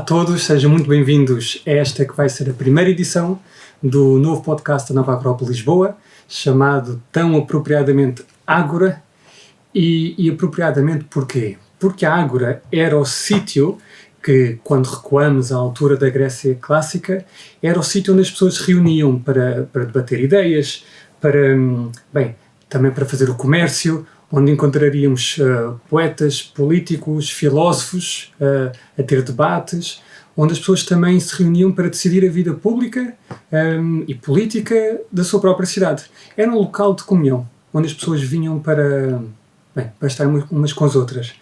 todos, sejam muito bem-vindos a esta que vai ser a primeira edição do novo podcast da Nova Acrópole Lisboa, chamado tão apropriadamente Ágora. E apropriadamente porquê? Porque a Ágora era o sítio que, quando recuamos à altura da Grécia Clássica, era o sítio onde as pessoas se reuniam para debater ideias, também para fazer o comércio, onde encontraríamos poetas, políticos, filósofos, a ter debates, onde as pessoas também se reuniam para decidir a vida pública e política da sua própria cidade. Era um local de comunhão, onde as pessoas vinham para estar umas com as outras.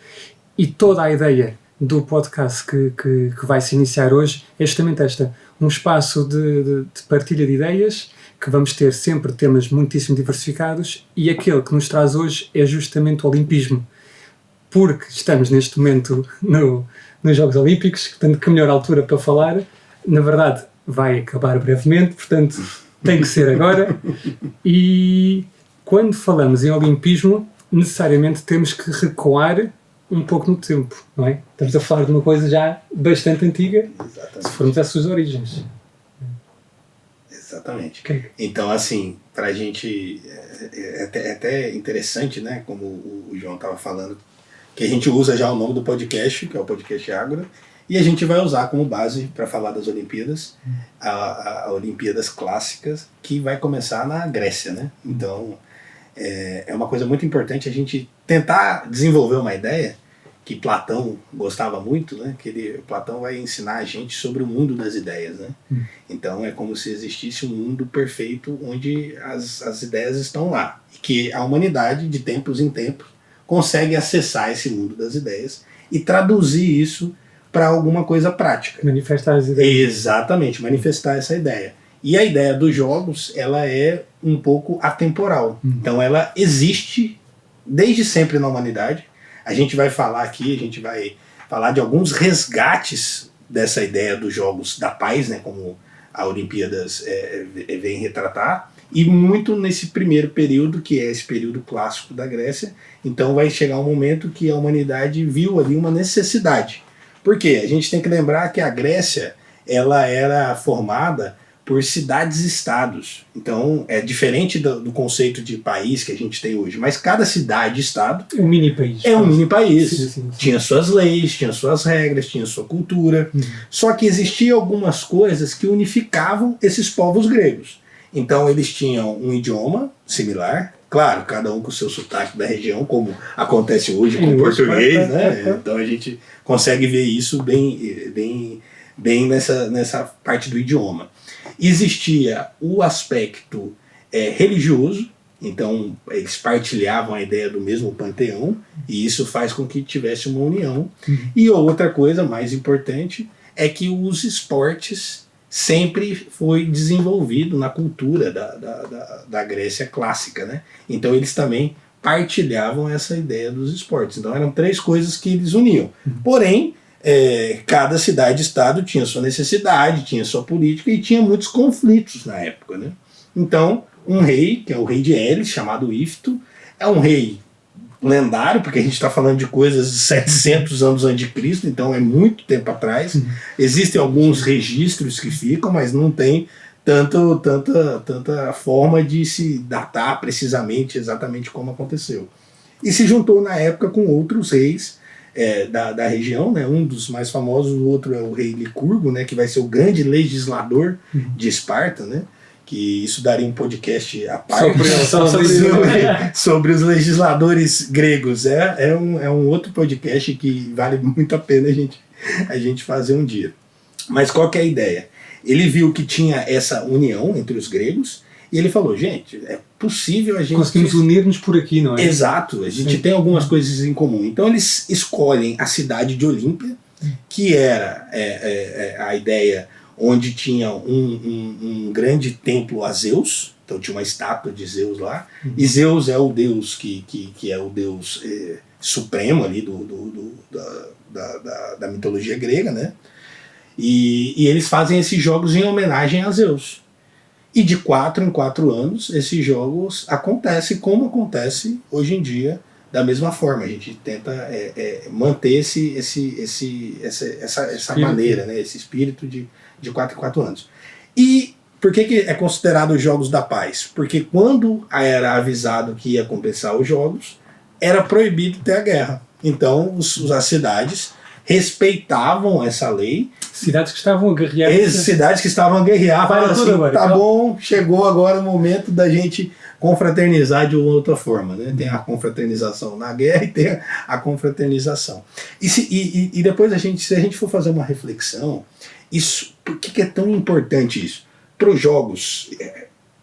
E toda a ideia do podcast que vai se iniciar hoje é justamente esta, um espaço de partilha de ideias, que vamos ter sempre temas muitíssimo diversificados, e aquele que nos traz hoje é justamente o Olimpismo, porque estamos neste momento nos Jogos Olímpicos, portanto que melhor altura para falar. Na verdade vai acabar brevemente, portanto tem que ser agora, e quando falamos em Olimpismo necessariamente temos que recuar um pouco no tempo, não é? Estamos a falar de uma coisa já bastante antiga. Exatamente. Se formos às suas origens. Exatamente. Okay. Então, assim, para a gente é até interessante, né, como o João estava falando, que a gente usa já o nome do podcast, que é o podcast Ágora, e a gente vai usar como base para falar das Olimpíadas, a Olimpíadas Clássicas, que vai começar na Grécia, né? Então, é uma coisa muito importante a gente tentar desenvolver uma ideia que Platão gostava muito, né? Platão vai ensinar a gente sobre o mundo das ideias, né? Então é como se existisse um mundo perfeito onde as ideias estão lá, e que a humanidade, de tempos em tempos, consegue acessar esse mundo das ideias e traduzir isso para alguma coisa prática. Manifestar as ideias. Exatamente, manifestar essa ideia. E a ideia dos jogos, ela é um pouco atemporal. Então ela existe desde sempre na humanidade. A gente vai falar aqui, a gente vai falar de alguns resgates dessa ideia dos jogos da paz, né, como a Olimpíadas vem retratar, e muito nesse primeiro período, que é esse período clássico da Grécia. Então vai chegar um momento que a humanidade viu ali uma necessidade. Por quê? A gente tem que lembrar que a Grécia ela era formada por cidades-estados. Então, é diferente do conceito de país que a gente tem hoje, mas cada cidade-estado é um mini-país. É um mini-país. Sim. Tinha suas leis, tinha suas regras, tinha sua cultura. Só que existiam algumas coisas que unificavam esses povos gregos. Então, eles tinham um idioma similar, claro, cada um com o seu sotaque da região, como acontece hoje com o português, né? Então, a gente consegue ver isso bem nessa parte do idioma. Existia o aspecto religioso, então eles partilhavam a ideia do mesmo panteão, e isso faz com que tivesse uma união. E outra coisa mais importante é que os esportes sempre foi desenvolvido na cultura da Grécia clássica, né? Então eles também partilhavam essa ideia dos esportes. Então eram três coisas que eles uniam. Porém, cada cidade-estado tinha sua necessidade, tinha sua política e tinha muitos conflitos na época, né? Então, um rei, que é o rei de Elis, chamado Ifto, é um rei lendário, porque a gente está falando de coisas de 700 anos antes de Cristo, então é muito tempo atrás. Existem alguns registros que ficam, mas não tem tanta forma de se datar precisamente, exatamente como aconteceu. E se juntou na época com outros reis da região, né? Um dos mais famosos, o outro é o rei Licurgo, né? Que vai ser o grande legislador de Esparta, né? Que isso daria um podcast à parte sobre os legisladores gregos. É um outro podcast que vale muito a pena a gente fazer um dia. Mas qual que é a ideia? Ele viu que tinha essa união entre os gregos, e ele falou, gente, é possível a gente... Conseguimos unir-nos por aqui, não é? Exato, a gente tem algumas coisas em comum. Então eles escolhem a cidade de Olímpia, que era a ideia onde tinha um grande templo a Zeus, então tinha uma estátua de Zeus lá, e Zeus é o deus que é o deus supremo ali da mitologia grega, né? E eles fazem esses jogos em homenagem a Zeus. E de 4 em 4 anos, esses jogos acontecem como acontece hoje em dia da mesma forma. A gente tenta manter essa maneira, né? Esse espírito de 4 em 4 anos. E por que é considerado os Jogos da Paz? Porque quando era avisado que ia compensar os Jogos, era proibido ter a guerra. Então as cidades respeitavam essa lei. Cidades que estavam a guerrear. Cidades que estavam a guerrear. Para tudo assim, agora. Tá bom, chegou agora o momento da gente confraternizar de outra forma. Né? Tem a confraternização na guerra e tem a confraternização. E depois, se a gente for fazer uma reflexão, por que é tão importante isso? Para os jogos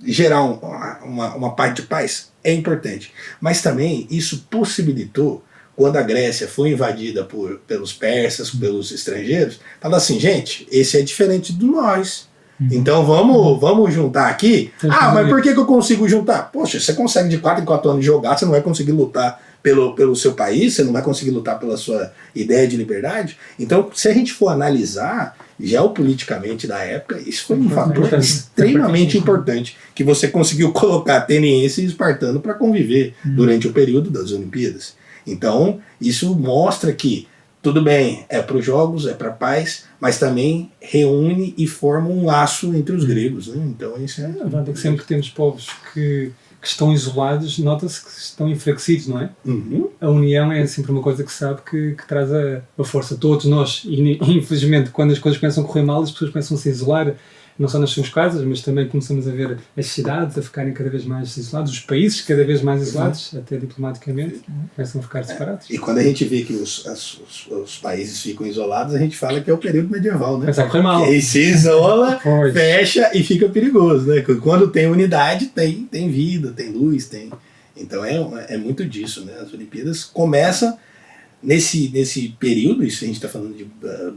gerar uma paz de paz é importante. Mas também isso possibilitou, quando a Grécia foi invadida pelos persas, pelos estrangeiros, fala assim, gente, esse é diferente do nós. Então vamos juntar aqui. Mas por que eu consigo juntar? Poxa, você consegue de 4 em 4 anos jogar, você não vai conseguir lutar pelo seu país, você não vai conseguir lutar pela sua ideia de liberdade. Então, se a gente for analisar geopoliticamente da época, isso foi um fator extremamente importante, que você conseguiu colocar ateniense e espartano para conviver durante o período das Olimpíadas. Então, isso mostra que tudo bem, é para os jogos, é para a paz, mas também reúne e forma um laço entre os gregos. Né? Então, isso é... A verdade é que sempre que temos povos que estão isolados, nota-se que estão enfraquecidos, não é? A união é sempre uma coisa que se sabe que traz a força. Todos nós, e infelizmente, quando as coisas começam a correr mal, as pessoas começam a se isolar, não só nas suas casas, mas também começamos a ver as cidades a ficarem cada vez mais isoladas, os países cada vez mais isolados, até diplomaticamente, começam a ficar separados. E quando a gente vê que os países ficam isolados, a gente fala que é o período medieval, né? Começa a correr mal. E aí se isola, fecha e fica perigoso, né? Quando tem unidade, tem vida, tem luz, tem... Então é muito disso, né? As Olimpíadas começam nesse período, isso a gente está falando de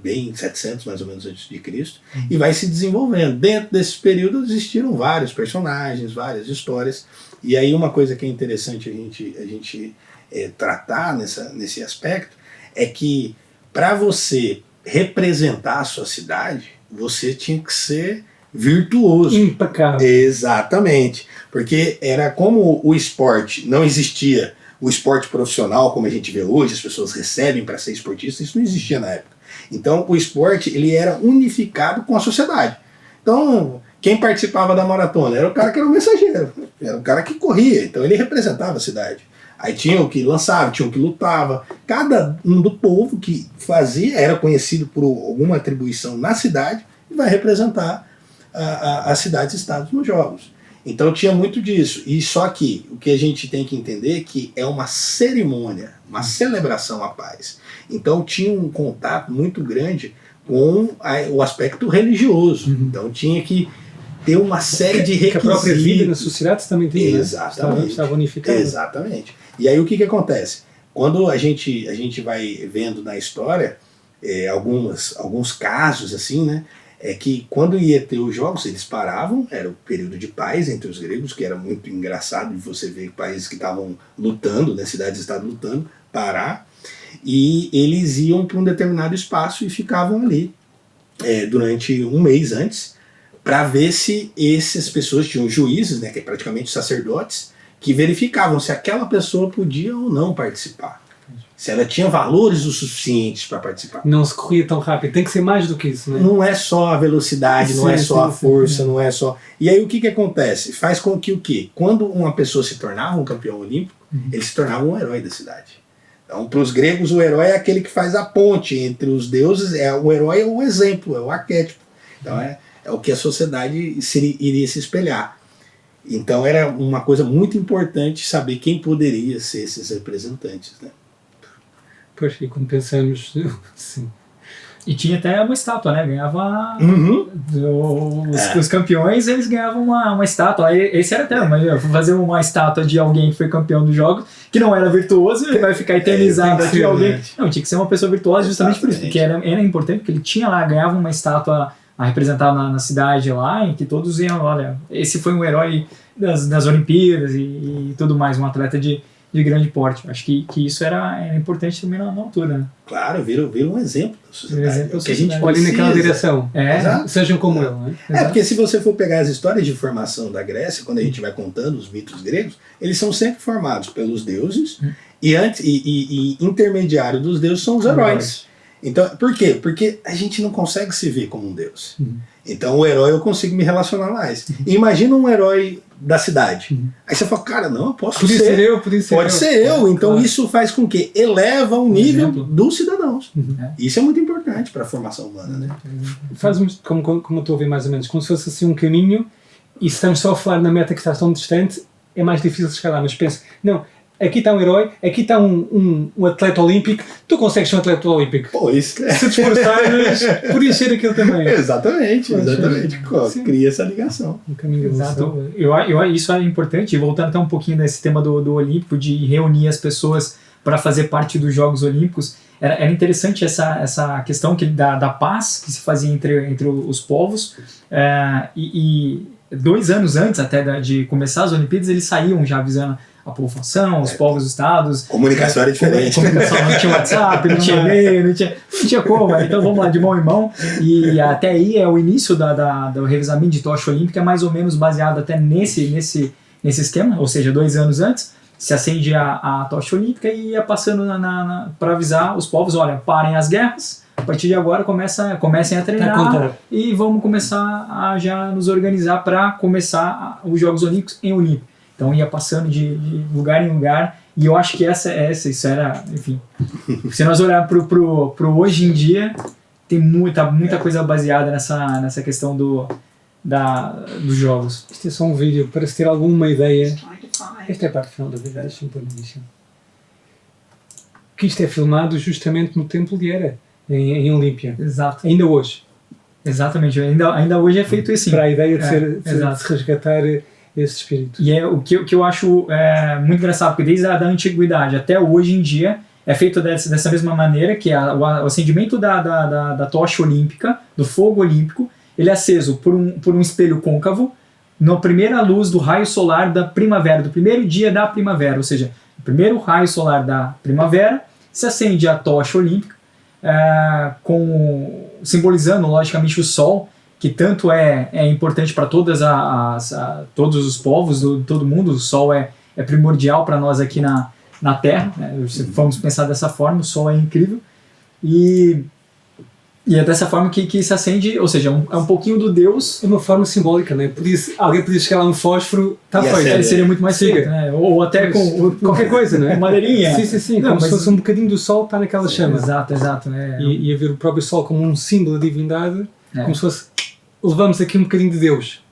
bem 700 mais ou menos antes de Cristo, e vai se desenvolvendo. Dentro desse período existiram vários personagens, várias histórias, e aí uma coisa que é interessante a gente tratar nesse aspecto é que para você representar a sua cidade, você tinha que ser virtuoso. Impecável. Exatamente, porque era como o esporte não existia. O esporte profissional, como a gente vê hoje, as pessoas recebem para ser esportista, isso não existia na época. Então, o esporte ele era unificado com a sociedade. Então, quem participava da maratona era o cara que era o mensageiro, era o cara que corria, então ele representava a cidade. Aí tinha o que lançava, tinha o que lutava. Cada um do povo que fazia era conhecido por alguma atribuição na cidade e vai representar as cidades e estados nos jogos. Então tinha muito disso. E só que o que a gente tem que entender é que é uma cerimônia, uma celebração à paz. Então tinha um contato muito grande com o aspecto religioso. Então tinha que ter uma série de requisitos. Que a própria vida na sociedade também tem. Exatamente. Estava unificada. Exatamente. E aí o que acontece? Quando a gente vai vendo na história alguns casos assim, né? É que quando ia ter os jogos, eles paravam, era o período de paz entre os gregos, que era muito engraçado de você ver países que estavam lutando, né, cidades estavam lutando, parar, e eles iam para um determinado espaço e ficavam ali durante um mês antes, para ver se essas pessoas tinham juízes, né, que é praticamente sacerdotes, que verificavam se aquela pessoa podia ou não participar. Se ela tinha valores o suficientes para participar. Não se corria tão rápido, tem que ser mais do que isso, né? Não é só a velocidade, não é só a força, não é só... E aí o que acontece? Faz com que o quê? Quando uma pessoa se tornava um campeão olímpico, ele se tornava um herói da cidade. Então, para os gregos, o herói é aquele que faz a ponte entre os deuses, o herói é o exemplo, é o arquétipo. Então é o que a sociedade iria se espelhar. Então era uma coisa muito importante saber quem poderia ser esses representantes, né? Pois, e quando pensamos... Sim. E tinha até uma estátua, né? Ganhava... Os campeões, eles ganhavam uma estátua. Aí, esse era até, mas fazer uma estátua de alguém que foi campeão dos jogos, que não era virtuoso, ele vai ficar eternizado aqui alguém. Não, tinha que ser uma pessoa virtuosa justamente por isso, porque era importante, porque ele tinha lá, ganhava uma estátua a representar na cidade lá, em que todos iam, olha, esse foi um herói das Olimpíadas e tudo mais, um atleta de grande porte. Acho que isso era importante também na altura, né? Claro, vira um exemplo da sociedade. Que a gente olhe naquela direção. Sejam como eu, né? Porque se você for pegar as histórias de formação da Grécia, quando a gente vai contando os mitos gregos, eles são sempre formados pelos deuses e intermediário dos deuses são os heróis. Então, por quê? Porque a gente não consegue se ver como um deus. Então o herói eu consigo me relacionar mais. E imagina um herói da cidade. Aí você fala, cara, não, eu posso Podia ser eu, podia ser Pode eu. ser eu. Então claro. isso faz com que eleva o nível exemplo. dos cidadãos. É. Isso é muito importante para a formação humana, né? Faz como eu estou a ver mais ou menos, como se fosse assim um caminho, e se estamos só a falar na meta que está tão distante, é mais difícil de chegar lá. Mas pensa, não, aqui está um herói, aqui está um atleta olímpico, tu consegues ser um atleta olímpico. Pô, isso Se te esforçares, podias ser aquilo também. Exatamente. Sim. Cria essa ligação. Um caminho de evolução. Exato. Isso é importante, e voltando até um pouquinho nesse tema do Olímpico, de reunir as pessoas para fazer parte dos Jogos Olímpicos, era interessante essa questão da paz que se fazia entre os povos, e 2 anos antes até de começar as Olimpíadas, eles saíam já avisando a população, os povos, os estados. Comunicação era diferente. Comunicação, não tinha WhatsApp, não tinha e-mail, não tinha como. Então vamos lá, de mão em mão. E até aí é o início do revezamento de tocha olímpica, é mais ou menos baseado até nesse esquema, ou seja, 2 anos antes, se acende a tocha olímpica e ia passando para avisar os povos, olha, parem as guerras, a partir de agora comecem a treinar e vamos começar a já nos organizar para começar os Jogos Olímpicos em Olímpico. Então ia passando de lugar em lugar, e eu acho que isso era, enfim, se nós olharmos pro hoje em dia, tem muita coisa baseada nessa questão dos jogos. Isto é só um vídeo para se ter alguma ideia. Esta é a parte final da vida, deixa-me pôr no início. Que isto é filmado justamente no Templo de Hera, em Olímpia. Exato. Ainda hoje. Exatamente, ainda hoje é feito assim. Para a ideia de se resgatar esse espírito. E é o que eu acho muito engraçado, porque desde a antiguidade até hoje em dia é feito dessa mesma maneira, que o acendimento da tocha olímpica, do fogo olímpico, ele é aceso por um espelho côncavo na primeira luz do raio solar da primavera, do primeiro dia da primavera, ou seja, no primeiro raio solar da primavera, se acende a tocha olímpica, simbolizando logicamente o sol, que tanto é importante para todos os povos, todo mundo. O Sol é primordial para nós aqui na Terra, né? Se formos pensar dessa forma, o Sol é incrível, e é dessa forma que se acende, ou seja, é um pouquinho do Deus. É uma forma simbólica, né? Alguém podia chegar lá um fósforo, está feito. Seria muito mais feito, né? Ou até com qualquer coisa, né? madeirinha. Sim, como se fosse um bocadinho do Sol está naquela chama. Exato. E a ver o próprio Sol como um símbolo da divindade, como se fosse, levamos aqui um bocadinho de Deus.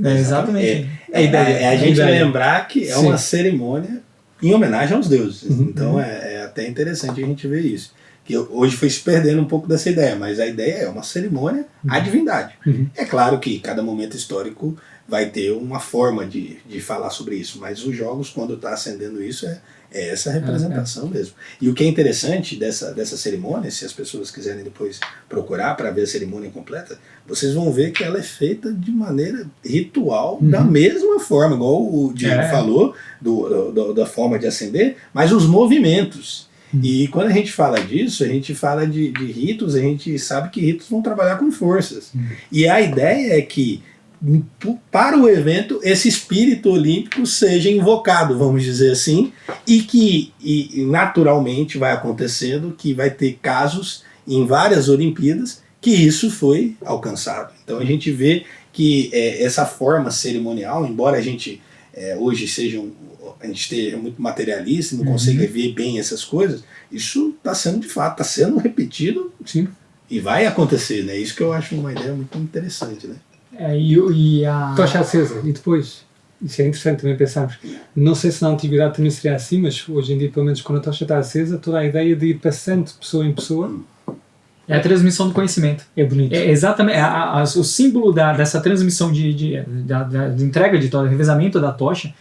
Exatamente. A ideia é a gente lembrar que é uma cerimônia em homenagem aos deuses. Então é até interessante a gente ver isso. Que hoje foi se perdendo um pouco dessa ideia, mas a ideia é uma cerimônia à divindade. É claro que cada momento histórico vai ter uma forma de falar sobre isso, mas os jogos, quando está acendendo isso, é essa representação mesmo. E o que é interessante dessa cerimônia, se as pessoas quiserem depois procurar para ver a cerimônia completa, vocês vão ver que ela é feita de maneira ritual, da mesma forma, igual o Diego falou, da forma de acender, mas os movimentos. E quando a gente fala disso, a gente fala de ritos, a gente sabe que ritos vão trabalhar com forças. E a ideia é que, para o evento, esse espírito olímpico seja invocado, vamos dizer assim, e que naturalmente vai acontecendo que vai ter casos em várias Olimpíadas que isso foi alcançado. Então a gente vê que essa forma cerimonial, embora a gente hoje a gente esteja muito materialista e não consiga ver bem essas coisas, isso está sendo de fato, está sendo repetido. Sim. E vai acontecer, né? Isso que eu acho uma ideia muito interessante, né? Tocha acesa, e depois, isso é interessante também pensarmos, não sei se na antiguidade também seria assim, mas hoje em dia, pelo menos quando a tocha está acesa, toda a ideia de ir passando de pessoa em pessoa é a transmissão do conhecimento. É bonito. Exatamente, o símbolo dessa transmissão de entrega de tocha, revezamento da tocha,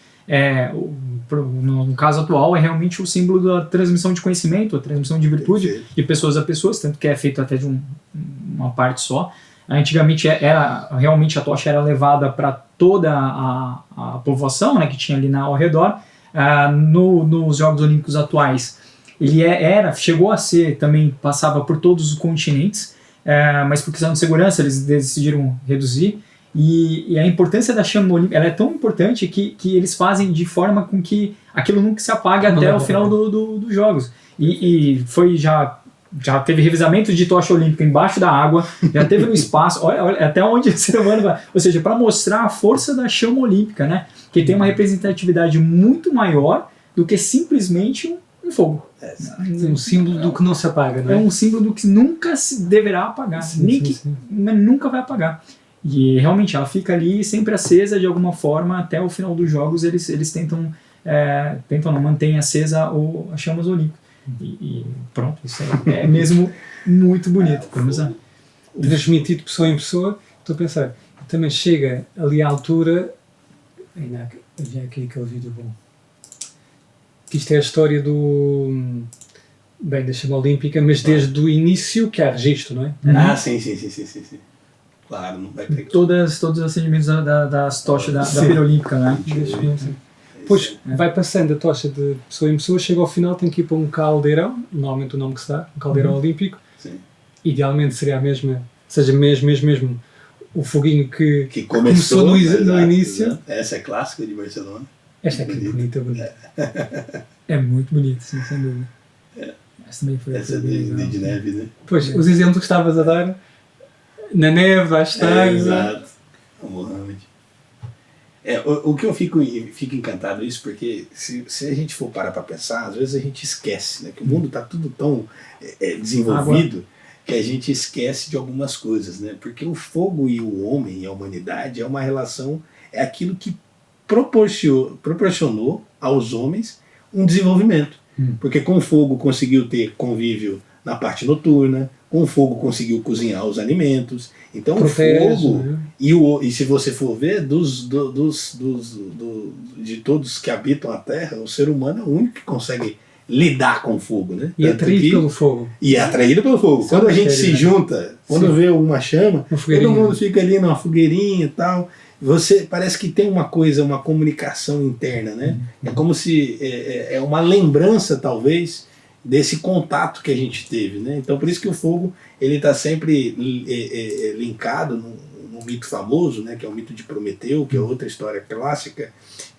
no caso atual, é realmente o símbolo da transmissão de conhecimento, a transmissão de virtude de pessoas a pessoas, tanto que é feito até de uma parte só. Antigamente realmente a tocha era levada para toda a povoação, né, que tinha ali ao redor. Nos Jogos Olímpicos atuais, ele chegou a ser, também passava por todos os continentes, mas por questão de segurança eles decidiram reduzir. E a importância da chama olímpica, ela é tão importante que eles fazem de forma com que aquilo nunca se apague até o final dos jogos. E foi já teve revezamento de tocha olímpica embaixo da água, já teve no espaço, olha até onde o ser humano vai. Ou seja, para mostrar a força da chama olímpica, né? Que tem uma representatividade muito maior do que simplesmente um fogo. É um símbolo do que não se apaga, não é? É um símbolo do que nunca se deverá apagar, nunca vai apagar. E realmente ela fica ali sempre acesa de alguma forma até o final dos jogos. Eles tentam não manter acesa as chamas olímpicas. E pronto, isso é mesmo muito bonito. Transmitido pessoa em pessoa. Estou a pensar, também chega ali à altura. Ainda havia aqui aquele vídeo bom. Que isto é a história da chama olímpica, mas desde o início que há registro, não é? Sim. Claro, não vai ter que... Todos os acendimentos das tochas da pira olímpica, né? Depois vai passando a tocha de pessoa em pessoa, chega ao final, tem que ir para um caldeirão, normalmente o nome que se dá, um caldeirão olímpico. Sim. Idealmente seria a mesma, seja mesmo o foguinho que começou no exato, início. Exato. Essa é clássica de Barcelona. Esta aqui é bonita. É muito bonito, sim, sem dúvida. Essa também foi essa de neve, né? Pois, os exemplos que estavas a dar, na neve, vai estar. Exato. O Mohamed. O que eu fico encantado isso, porque se a gente for parar para pensar, às vezes a gente esquece, né, que o mundo está tudo tão desenvolvido que a gente esquece de algumas coisas, né? Porque o fogo e o homem e a humanidade é uma relação, é aquilo que proporcionou aos homens um desenvolvimento. Porque com o fogo conseguiu ter convívio na parte noturna, com o fogo conseguiu cozinhar os alimentos. Então o fogo, e se você for ver, de todos que habitam a Terra, o ser humano é o único que consegue lidar com o fogo, né? E atraído pelo fogo. E é atraído pelo fogo. Quando a gente se junta, quando vê uma chama, todo mundo fica ali numa fogueirinha e tal. Você parece que tem uma comunicação interna, né? É como se é uma lembrança, talvez, desse contato que a gente teve, né? Então por isso que o fogo ele está sempre linkado num mito famoso, né? Que é o mito de Prometeu, que é outra história clássica,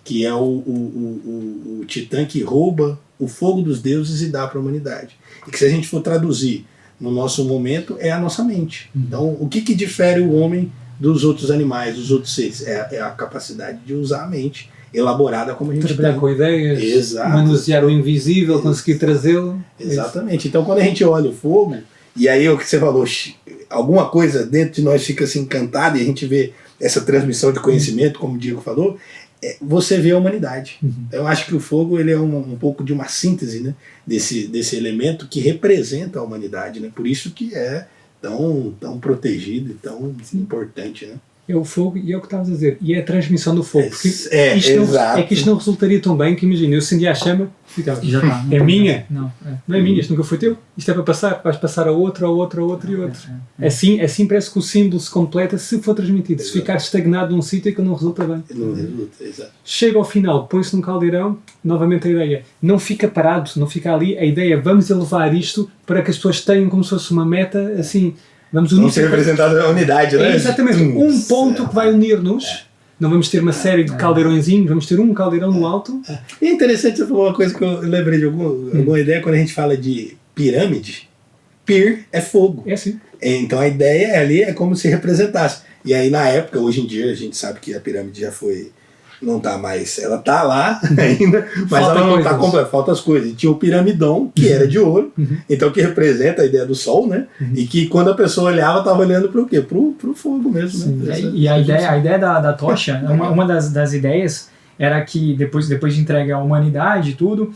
que é o titã que rouba o fogo dos deuses e dá para a humanidade. E que se a gente for traduzir no nosso momento é a nossa mente. Então o que difere o homem dos outros animais, dos outros seres? É a capacidade de usar a mente elaborada como a gente trabalhar tem. Com ideias, exato, manusear o invisível, conseguir trazê-lo. Exatamente. Então quando a gente olha o fogo, e aí o que você falou, alguma coisa dentro de nós fica assim encantada e a gente vê essa transmissão de conhecimento, como o Diego falou, você vê a humanidade. Eu acho que o fogo ele é um pouco de uma síntese, né, desse elemento que representa a humanidade, né? Por isso que é tão protegido e tão importante, né? É o fogo e é o que estavas a dizer. E é a transmissão do fogo. Porque isto não resultaria tão bem que, imagina, eu acendia a chama, ficava, já tá, é minha? Não é minha, isto nunca foi teu. Isto é para passar, vais passar a outra e outra. Assim parece que o símbolo se completa se for transmitido. Se ficar estagnado num sítio é que não resulta bem. Não resulta, exato. Chega ao final, põe-se num caldeirão, novamente a ideia, não fica parado, não fica ali, a ideia, vamos elevar isto para que as pessoas tenham como se fosse uma meta, assim... Vamos ser representado na unidade, né? Exatamente, um ponto que vai unir-nos. Não vamos ter uma série de caldeirõezinhos, vamos ter um caldeirão no alto. É interessante você falar uma coisa que eu lembrei de alguma ideia quando a gente fala de pirâmide. Pir é fogo. É assim. Então a ideia ali é como se representasse. E aí na época, hoje em dia, a gente sabe que a pirâmide já foi... Não está mais, ela está lá ainda, mas ela não está completa, faltam as coisas. E tinha o piramidão, que era de ouro, então que representa a ideia do sol, né? E que quando a pessoa olhava, estava olhando para o quê? Para o fogo mesmo, né? E a ideia da tocha, uma das ideias era que depois de entregue à humanidade e tudo,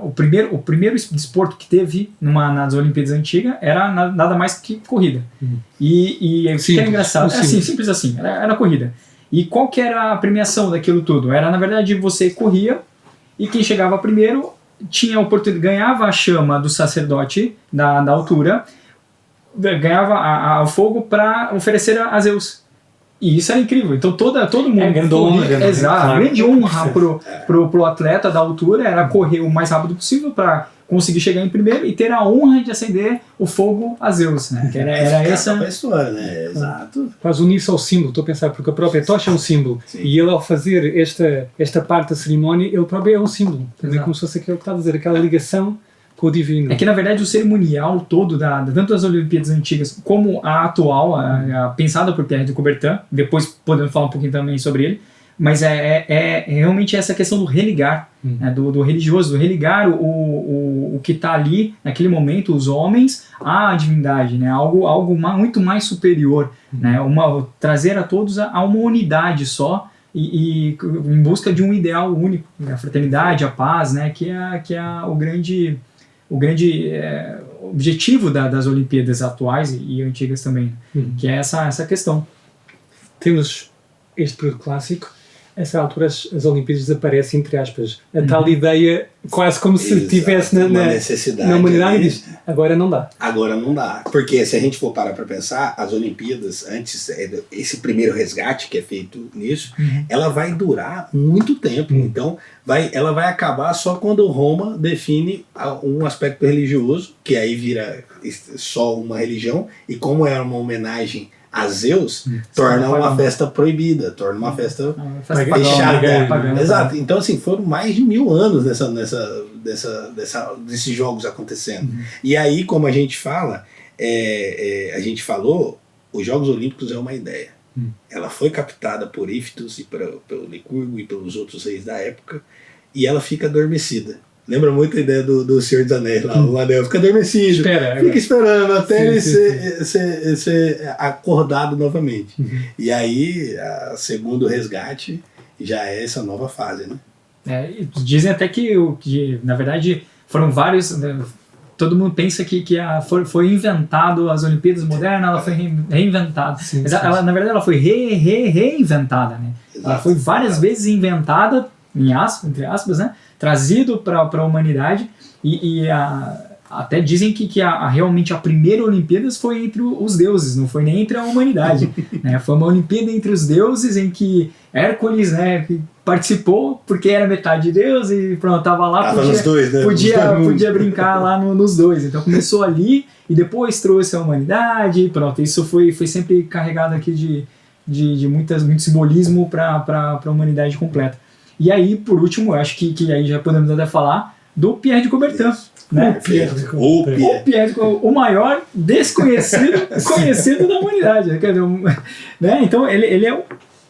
o primeiro desporto que teve nas Olimpíadas antigas era nada mais que corrida. E o que é engraçado, era assim, simples assim, era corrida. E qual que era a premiação daquilo tudo? Era, na verdade, você corria e quem chegava primeiro tinha a oportunidade, ganhava a chama do sacerdote da altura, ganhava o fogo para oferecer a Zeus. E isso era incrível. Então todo mundo... grande honra, né? Exato. Claro. Grande honra pro atleta da altura era correr o mais rápido possível para conseguir chegar em primeiro e ter a honra de acender o fogo a Zeus, né? Que era essa... Pra história, né? Exato. Faz unir-se ao símbolo, estou a pensar, porque a própria tocha é um símbolo. Sim. E ele, ao fazer esta parte da cerimónia, ele próprio é um símbolo. Quer dizer, Exato. como se fosse aquilo que está a dizer, aquela ligação com o divino. É que, na verdade, o cerimonial todo, tanto das Olimpíadas antigas como a atual, a pensada por Pierre de Coubertin, depois podemos falar um pouquinho também sobre ele, mas é realmente essa questão do religar, né, do religioso, do religar o que está ali, naquele momento, os homens, à divindade, né, algo muito mais superior, né, trazer a todos a uma unidade só, e em busca de um ideal único, a fraternidade, a paz, né, que é o grande objetivo das Olimpíadas atuais e antigas também, que é essa questão. Temos este período clássico, essa altura as Olimpíadas desaparecem, entre aspas. A tal ideia, quase como se estivesse na necessidade na humanidade, ali. e diz, agora não dá. Agora não dá. Porque se a gente for parar para pensar, as Olimpíadas, antes, esse primeiro resgate que é feito nisso, ela vai durar muito tempo. Então, ela vai acabar só quando Roma define um aspecto religioso, que aí vira só uma religião, e como é uma homenagem a Zeus, torna uma festa proibida, torna uma festa fechada. pagã. Exato. Então, assim, foram mais de 1000 anos desses jogos acontecendo. E aí, como a gente fala, a gente falou, os Jogos Olímpicos é uma ideia. Ela foi captada por Ífitos e pelo Licurgo e pelos outros reis da época, e ela fica adormecida. Lembra muito a ideia do Senhor dos Anéis lá, o anel fica adormecido, fica esperando até ele ser acordado novamente. E aí, segundo o resgate, já é essa nova fase, né? Dizem até que na verdade foram vários, né, todo mundo pensa que foi inventado as Olimpíadas modernas, ela foi reinventada. Mas ela, na verdade, ela foi reinventada, né? Exato. Ela foi várias vezes inventada, entre aspas, né? Trazido para a humanidade e até dizem que realmente a primeira Olimpíadas foi entre os deuses, não foi nem entre a humanidade. Né? Foi uma Olimpíada entre os deuses em que Hércules, né, participou porque era metade de Deus e pronto, estava lá, podia brincar lá nos dois. Então começou ali e depois trouxe a humanidade e pronto, isso foi sempre carregado aqui de muito simbolismo para a humanidade completa. E aí, por último, eu acho que aí já podemos até falar do Pierre de Coubertin. Né? O maior desconhecido conhecido da humanidade. Né? Então, ele é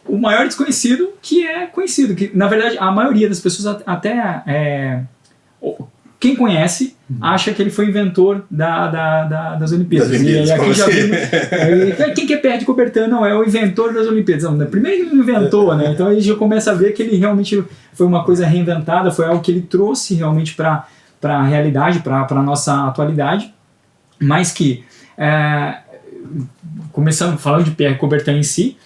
o maior desconhecido que é conhecido. Que, na verdade, a maioria das pessoas até... quem conhece acha que ele foi inventor das Olimpíadas. E aqui já vimos, quem que é Pierre de Coubertin? Não, é o inventor das Olimpíadas. Não, primeiro ele inventou, né? Então a gente já começa a ver que ele realmente foi uma coisa reinventada, foi algo que ele trouxe realmente para a realidade, para a nossa atualidade, mas que, começando falando de Pierre Coubertin em si,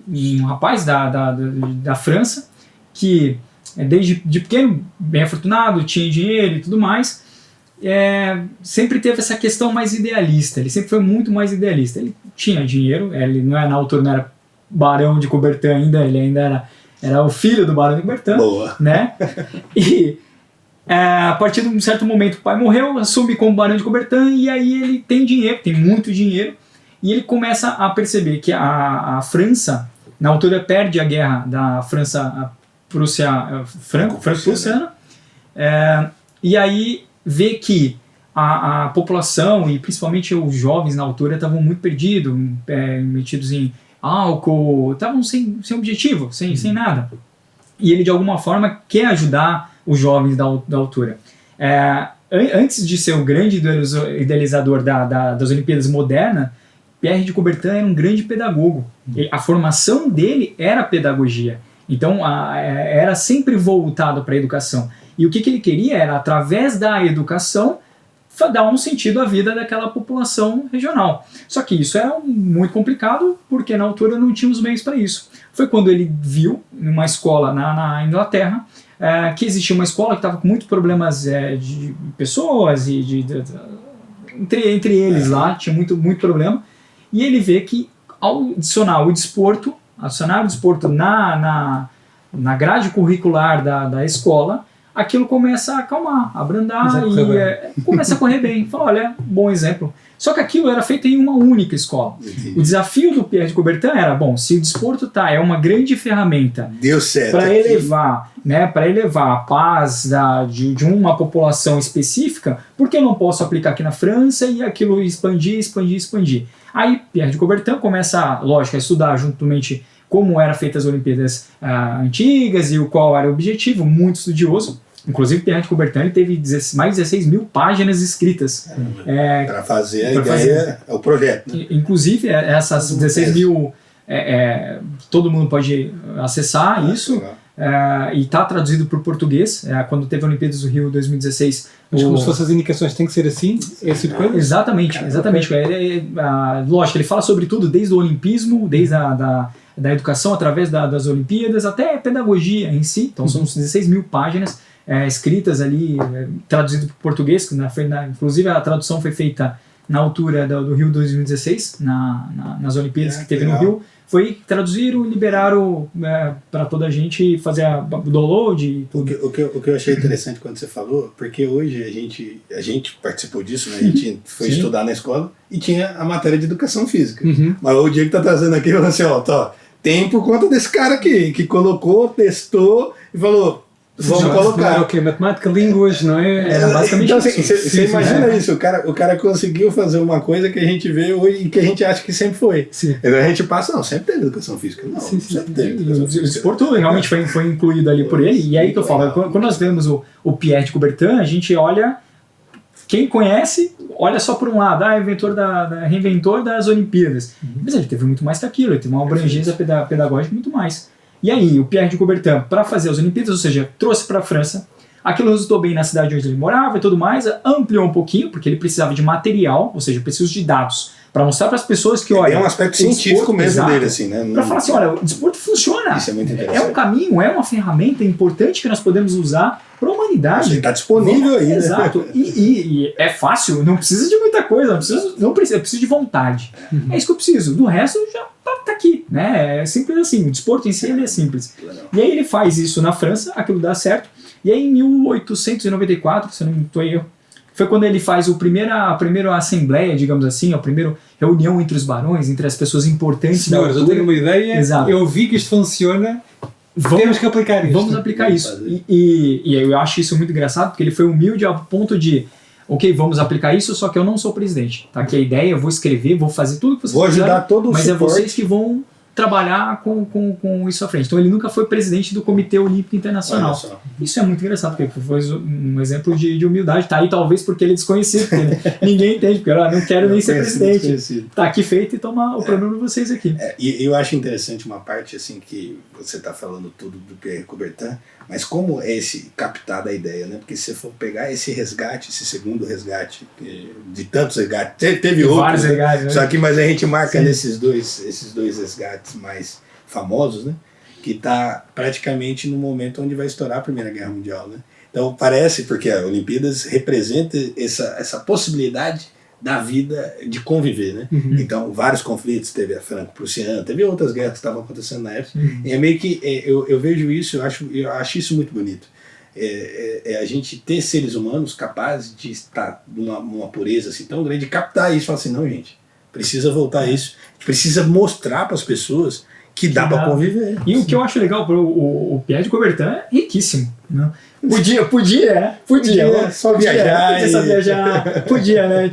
um rapaz da França que desde pequeno, bem afortunado, tinha dinheiro e tudo mais, sempre teve essa questão mais idealista, ele sempre foi muito mais idealista. Ele tinha dinheiro, ele na altura não era barão de Coubertin ainda, ele ainda era o filho do barão de Coubertin. Boa. Né? E a partir de um certo momento o pai morreu, assume como barão de Coubertin e aí ele tem dinheiro, tem muito dinheiro, e ele começa a perceber que a França, na altura, perde a guerra da França Prússia franco-prussiana, e aí vê que a população e principalmente os jovens na altura estavam muito perdidos, metidos em álcool, estavam sem objetivo, sem nada. E ele de alguma forma quer ajudar os jovens da altura. Antes de ser o grande idealizador das Olimpíadas modernas, Pierre de Coubertin era um grande pedagogo. A formação dele era pedagogia. Então, era sempre voltado para a educação. E o que ele queria era, através da educação, dar um sentido à vida daquela população regional. Só que isso era muito complicado, porque na altura não tínhamos meios para isso. Foi quando ele viu, numa escola na Inglaterra, que existia uma escola que estava com muitos problemas de pessoas, e entre eles lá, tinha muito problema. E ele vê que ao adicionar o desporto, na grade curricular da escola, aquilo começa a acalmar, a abrandar e começa a correr bem. Fala, olha, bom exemplo. Só que aquilo era feito em uma única escola. Entendi. O desafio do Pierre de Coubertin era, bom, se o desporto é uma grande ferramenta para elevar, né, a paz de uma população específica, por que eu não posso aplicar aqui na França e aquilo expandir? Aí Pierre de Coubertin começa, lógico, a estudar juntamente como eram feitas as Olimpíadas antigas e qual era o objetivo, muito estudioso. Inclusive, Pierre de Coubertin ele teve mais de 16 mil páginas escritas. Para fazer a ideia, o projeto. Né? Inclusive, essas 16 mil, todo mundo pode acessar isso. E está traduzido para o português. Quando teve a Olimpíadas do Rio 2016. Mas como se fossem as indicações, tem que ser assim? Esse tipo de coisa? Exatamente. Lógico, ele fala sobre tudo, desde o olimpismo, desde da educação através das Olimpíadas, até a pedagogia em si. Então, são 16 mil páginas. Escritas ali, traduzido para o português, inclusive a tradução foi feita na altura do Rio 2016, nas Olimpíadas que teve no Rio, foi traduziram e liberaram para toda a gente fazer o download e tudo. O que eu achei interessante quando você falou, porque hoje a gente participou disso, né? A gente foi estudar na escola e tinha a matéria de educação física. Mas o Diego está trazendo aqui e falou assim, tem por conta desse cara aqui, que colocou, testou e falou... Vamos colocar. Ok, matemática, línguas, não é? Era basicamente então, isso. Você imagina isso, o cara conseguiu fazer uma coisa que a gente vê hoje e que a gente acha que sempre foi. Sim. Então a gente passa, sempre teve educação física. Não, sempre teve. O desporto realmente foi incluído ali por ele. E aí que eu falo, quando nós vemos o Pierre de Coubertin, a gente olha, quem conhece, olha só por um lado, reinventor das Olimpíadas. Mas ele teve muito mais que aquilo, ele teve uma abrangência pedagógica muito mais. E aí, o Pierre de Coubertin, para fazer as Olimpíadas, ou seja, trouxe para a França, aquilo resultou bem na cidade onde ele morava e tudo mais, ampliou um pouquinho, porque ele precisava de material, ou seja, preciso de dados, para mostrar para as pessoas que, olha... É um aspecto científico mesmo dele, assim, né? Para falar assim, olha, o desporto funciona. Isso é muito interessante. É um caminho, é uma ferramenta importante que nós podemos usar para a humanidade. Está disponível aí, né? Exato. E é fácil, não precisa de muita coisa, eu preciso de vontade. É isso que eu preciso. Do resto, já tá aqui, né? É simples assim, o desporto em si ele é simples. E aí ele faz isso na França, aquilo dá certo. E aí em 1894, se eu não estou erro, foi quando ele faz a primeira assembleia, digamos assim, a primeira reunião entre os barões, entre as pessoas importantes. Senhores, eu tenho uma ideia, exato. Eu vi que isto funciona, temos que aplicar isto. Vamos aplicar isso. E eu acho isso muito engraçado, porque ele foi humilde ao ponto de, ok, vamos aplicar isso, só que eu não sou presidente. Tá aqui a ideia, eu vou escrever, vou fazer tudo que vocês quiserem. Vou ajudar todo o mas suporte. É vocês que vão trabalhar com isso à frente. Então ele nunca foi presidente do Comitê Olímpico Internacional. Isso é muito engraçado, porque foi um exemplo de humildade. Tá aí talvez porque ele é desconhecido, porque ninguém entende, porque eu não quero nem ser presidente. Tá aqui feito e toma o problema de vocês aqui. E eu acho interessante uma parte assim que você está falando tudo do Pierre Coubertin, mas como é esse captar da ideia, né? Porque se você for pegar esse resgate, esse segundo resgate, de tantos resgates, teve outros, vários resgates, né? Só que mas a gente marca esses dois resgates mais famosos, né? Que está praticamente no momento onde vai estourar a Primeira Guerra Mundial, né? Então parece, porque a Olimpíadas representa essa possibilidade da vida de conviver, né? Então vários conflitos, teve a Franco-Prussiana, teve outras guerras que estavam acontecendo na época, e é meio que eu vejo isso, eu acho isso muito bonito. A gente ter seres humanos capazes de estar numa pureza assim tão grande, de captar isso e falar assim, não, gente, precisa voltar a isso, a gente precisa mostrar para as pessoas que dá para conviver. E o que eu acho legal, o Pierre de Coubertin é riquíssimo, né? Podia. Só viajar. Podia, né?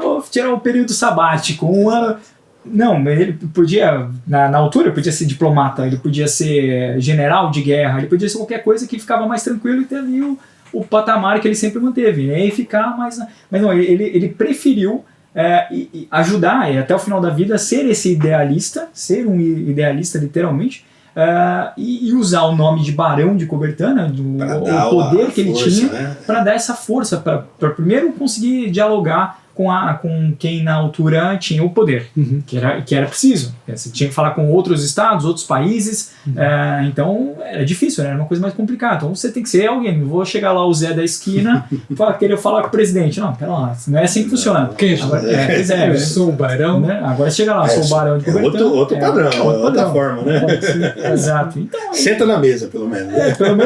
Vou tirar um período sabático, um ano. Não, ele podia, na altura, podia ser diplomata, ele podia ser general de guerra, ele podia ser qualquer coisa que ficava mais tranquilo e ter ali o patamar que ele sempre manteve, né? E ficar mais. Mas não, ele preferiu ajudar até o final da vida ser esse idealista, ser um idealista literalmente, e usar o nome de Barão de Coubertin, né, o poder que ele tinha, né? Para dar essa força, para primeiro conseguir dialogar com quem na altura tinha o poder, que era preciso. Você tinha que falar com outros estados, outros países, então era difícil, né? Era uma coisa mais complicada. Então você tem que ser alguém. Não vou chegar lá o Zé da esquina e querer falar com o presidente. Não, pera lá, não é assim que funciona. Eu sou o barão. Né? Agora chega lá, sou o barão de Coubertin. Outro padrão, outra forma, né? Exato. Então, senta na mesa, pelo menos.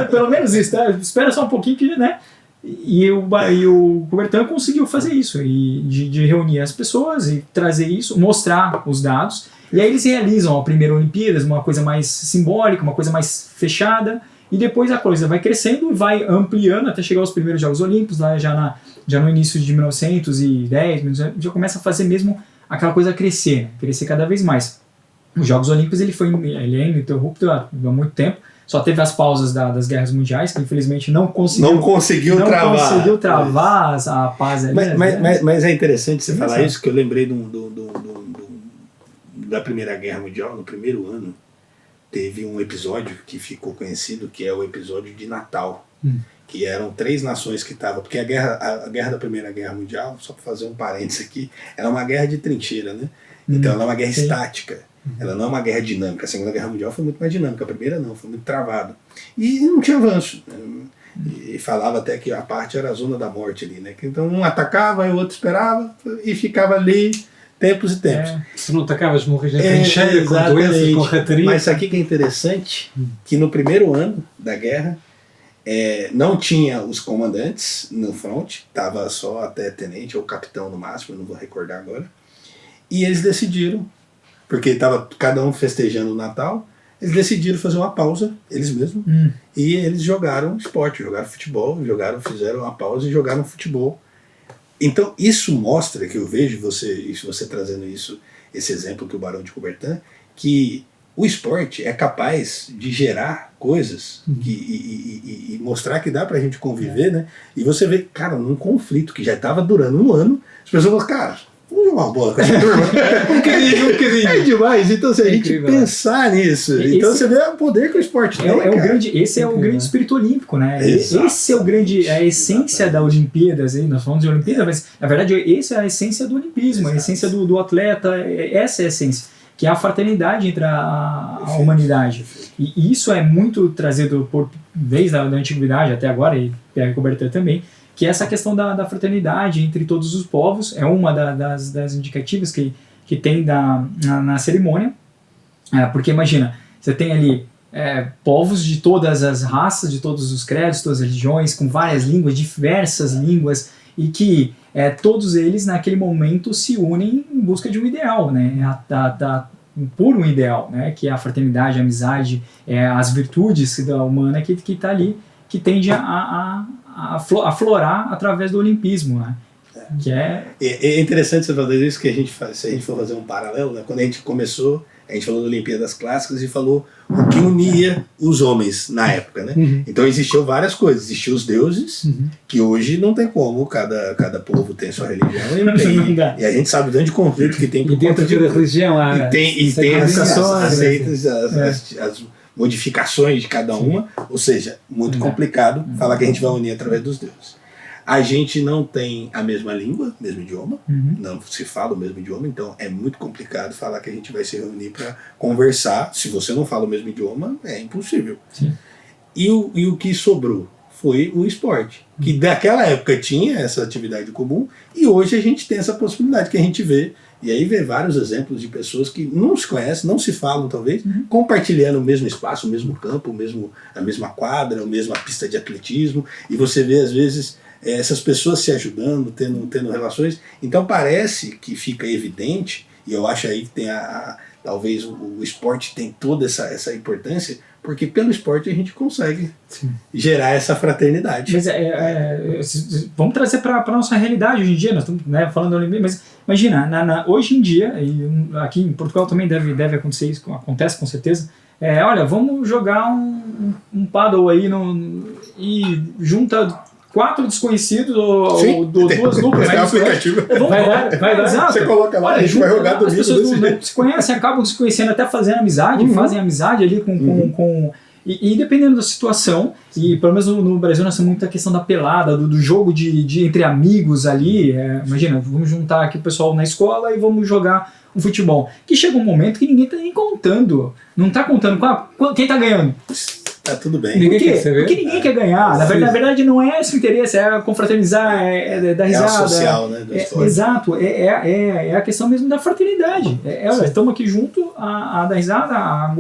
Pelo menos isso, tá? Espera só um pouquinho que, né? E o Coubertin conseguiu fazer isso, de reunir as pessoas e trazer isso, mostrar os dados. E aí eles realizam a primeira Olimpíadas, uma coisa mais simbólica, uma coisa mais fechada, e depois a coisa vai crescendo e vai ampliando até chegar aos primeiros Jogos Olímpicos, lá já no início de 1910, já começa a fazer mesmo aquela coisa crescer cada vez mais. Os Jogos Olímpicos ele é ininterrupto há muito tempo. Só teve as pausas das guerras mundiais, que infelizmente não conseguiu travar a paz ali. Mas é interessante você falar isso, que eu lembrei da Primeira Guerra Mundial, no primeiro ano, teve um episódio que ficou conhecido, que é o episódio de Natal, que eram 3 nações que estavam, porque a guerra da Primeira Guerra Mundial, só para fazer um parênteses aqui, era uma guerra de trincheira, né? Então ela é uma guerra estática. Ela não é uma guerra dinâmica. A Segunda Guerra Mundial foi muito mais dinâmica. A primeira não, foi muito travado. E não tinha avanço. E falava até que a parte era a zona da morte ali, né? Então um atacava e o outro esperava e ficava ali tempos e tempos. Se não atacavas, morrias na trincheira, com doenças, com rataria. Mas aqui que é interessante, que no primeiro ano da guerra não tinha os comandantes no front, estava só até tenente ou capitão no máximo, não vou recordar agora. E eles decidiram, porque estava cada um festejando o Natal, eles decidiram fazer uma pausa, eles mesmos, e eles jogaram esporte, jogaram futebol, fizeram uma pausa e jogaram futebol. Então isso mostra, que eu vejo você trazendo esse exemplo que o Barão de Coubertin, que o esporte é capaz de gerar coisas e mostrar que dá pra gente conviver, né? E você vê, cara, num conflito que já estava durando um ano, as pessoas falam, cara, vamos jogar uma bola com essa turma. um bocadinho. É demais. Então, se a gente pensar nisso, então você vê o poder que o esporte tem. Esse é o grande espírito olímpico, né? Exato. Esse é a essência da Olimpíadas. Nós falamos de Olimpíada, mas na verdade essa é a essência do olimpismo, a essência do atleta. Essa é a essência, que é a fraternidade entre a humanidade. E isso é muito trazido desde a antiguidade até agora, e Pierre Coubertin também, que é essa questão da fraternidade entre todos os povos. É uma das indicativas que tem na cerimônia, porque imagina, você tem ali povos de todas as raças, de todos os credos, todas as religiões, com várias línguas, diversas línguas, e que todos eles naquele momento se unem em busca de um ideal, né? Por um ideal, né? Que é a fraternidade, a amizade, as virtudes da humana que está ali, que tende a aflorar através do olimpismo, né? Que é interessante você fazer isso, que se a gente for fazer um paralelo, né? Quando a gente começou, a gente falou da Olimpíadas Clássicas e falou o que unia os homens na época, né? Então existiam várias coisas, existiam os deuses, que hoje não tem como, cada povo tem sua religião e não tem. E a gente sabe o grande conflito que tem por conta de religião, e tem as modificações de cada uma, ou seja, muito complicado falar que a gente vai unir através dos deuses. A gente não tem a mesma língua, mesmo idioma, não se fala o mesmo idioma, então é muito complicado falar que a gente vai se reunir para conversar. Se você não fala o mesmo idioma, é impossível. Sim. E o que sobrou foi o esporte, que daquela época tinha essa atividade comum, e hoje a gente tem essa possibilidade que a gente vê. E aí vê vários exemplos de pessoas que não se conhecem, não se falam talvez, compartilhando o mesmo espaço, o mesmo campo, a mesma quadra, a mesma pista de atletismo, e você vê às vezes essas pessoas se ajudando, tendo relações. Então parece que fica evidente, e eu acho aí que tem talvez o esporte tem toda essa importância, porque pelo esporte a gente consegue gerar essa fraternidade. Mas vamos trazer para a nossa realidade hoje em dia. Nós estamos falando da Olimpíada, mas imagina, hoje em dia, e aqui em Portugal também deve acontecer isso, acontece com certeza. Olha, vamos jogar um paddle aí e junta 4 desconhecidos ou 2 duplas. Tem um aplicativo. Vai dar. Exato. Você coloca lá, a gente vai jogar domingo. As pessoas não se conhecem, acabam se conhecendo, até fazendo amizade, fazem amizade ali com E dependendo da situação, e pelo menos no Brasil nós temos muita questão da pelada, do jogo de entre amigos ali. Imagina, vamos juntar aqui o pessoal na escola e vamos jogar um futebol. Que chega um momento que ninguém tá nem contando. Não tá contando quem tá ganhando. Tá tudo bem. Ninguém Por quê? quer saber. Porque ninguém quer ganhar. Na verdade, não é esse o interesse, é confraternizar, é dar risada. É o social, né? Da história. Exato, é a questão mesmo da fraternidade. Estamos aqui junto a dar risada, a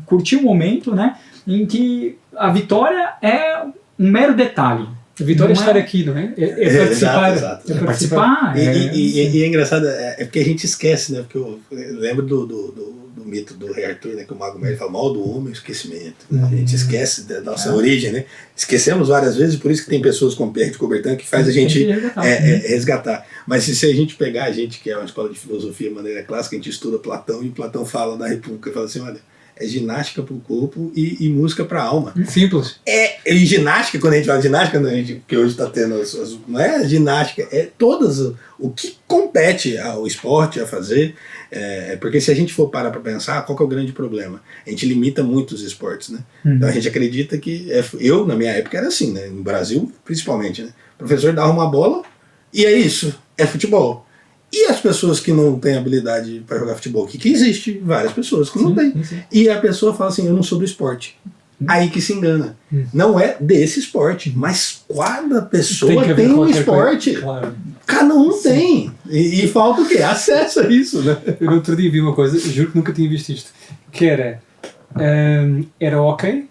curtir o momento, né? Em que a vitória é um mero detalhe. A vitória é Não estar aqui, não é? É participar. Exato. É participar. E é engraçado, é porque a gente esquece, né? Porque eu lembro do mito do rei Arthur, né? Que o Mago Merlin fala mal do homem, o esquecimento. Né? A gente esquece da nossa origem, né? Esquecemos várias vezes, por isso que tem pessoas como Pierre de Coubertin que faz a gente resgatar. Mas se a gente pegar a gente, que é uma escola de filosofia de maneira clássica, a gente estuda Platão, e Platão fala da República, fala assim, olha, é ginástica para o corpo e música para a alma. Simples. E ginástica, quando a gente fala de ginástica, que hoje está tendo, não é ginástica, é todas o que compete ao esporte a fazer. Porque se a gente for parar para pensar, qual que é o grande problema? A gente limita muito os esportes, né? Então a gente acredita que... Eu, na minha época, era assim, né? No Brasil, principalmente, né? O professor dava uma bola e é isso, é futebol. E as pessoas que não têm habilidade para jogar futebol? Que existe várias pessoas que não têm. E a pessoa fala assim, eu não sou do esporte. Aí que se engana. Não é desse esporte, mas cada pessoa tem um esporte. Claro. Cada um tem. E falta o quê? Acesso a isso, né? Eu no outro dia vi uma coisa, juro que nunca tinha visto isto, que era hóquei,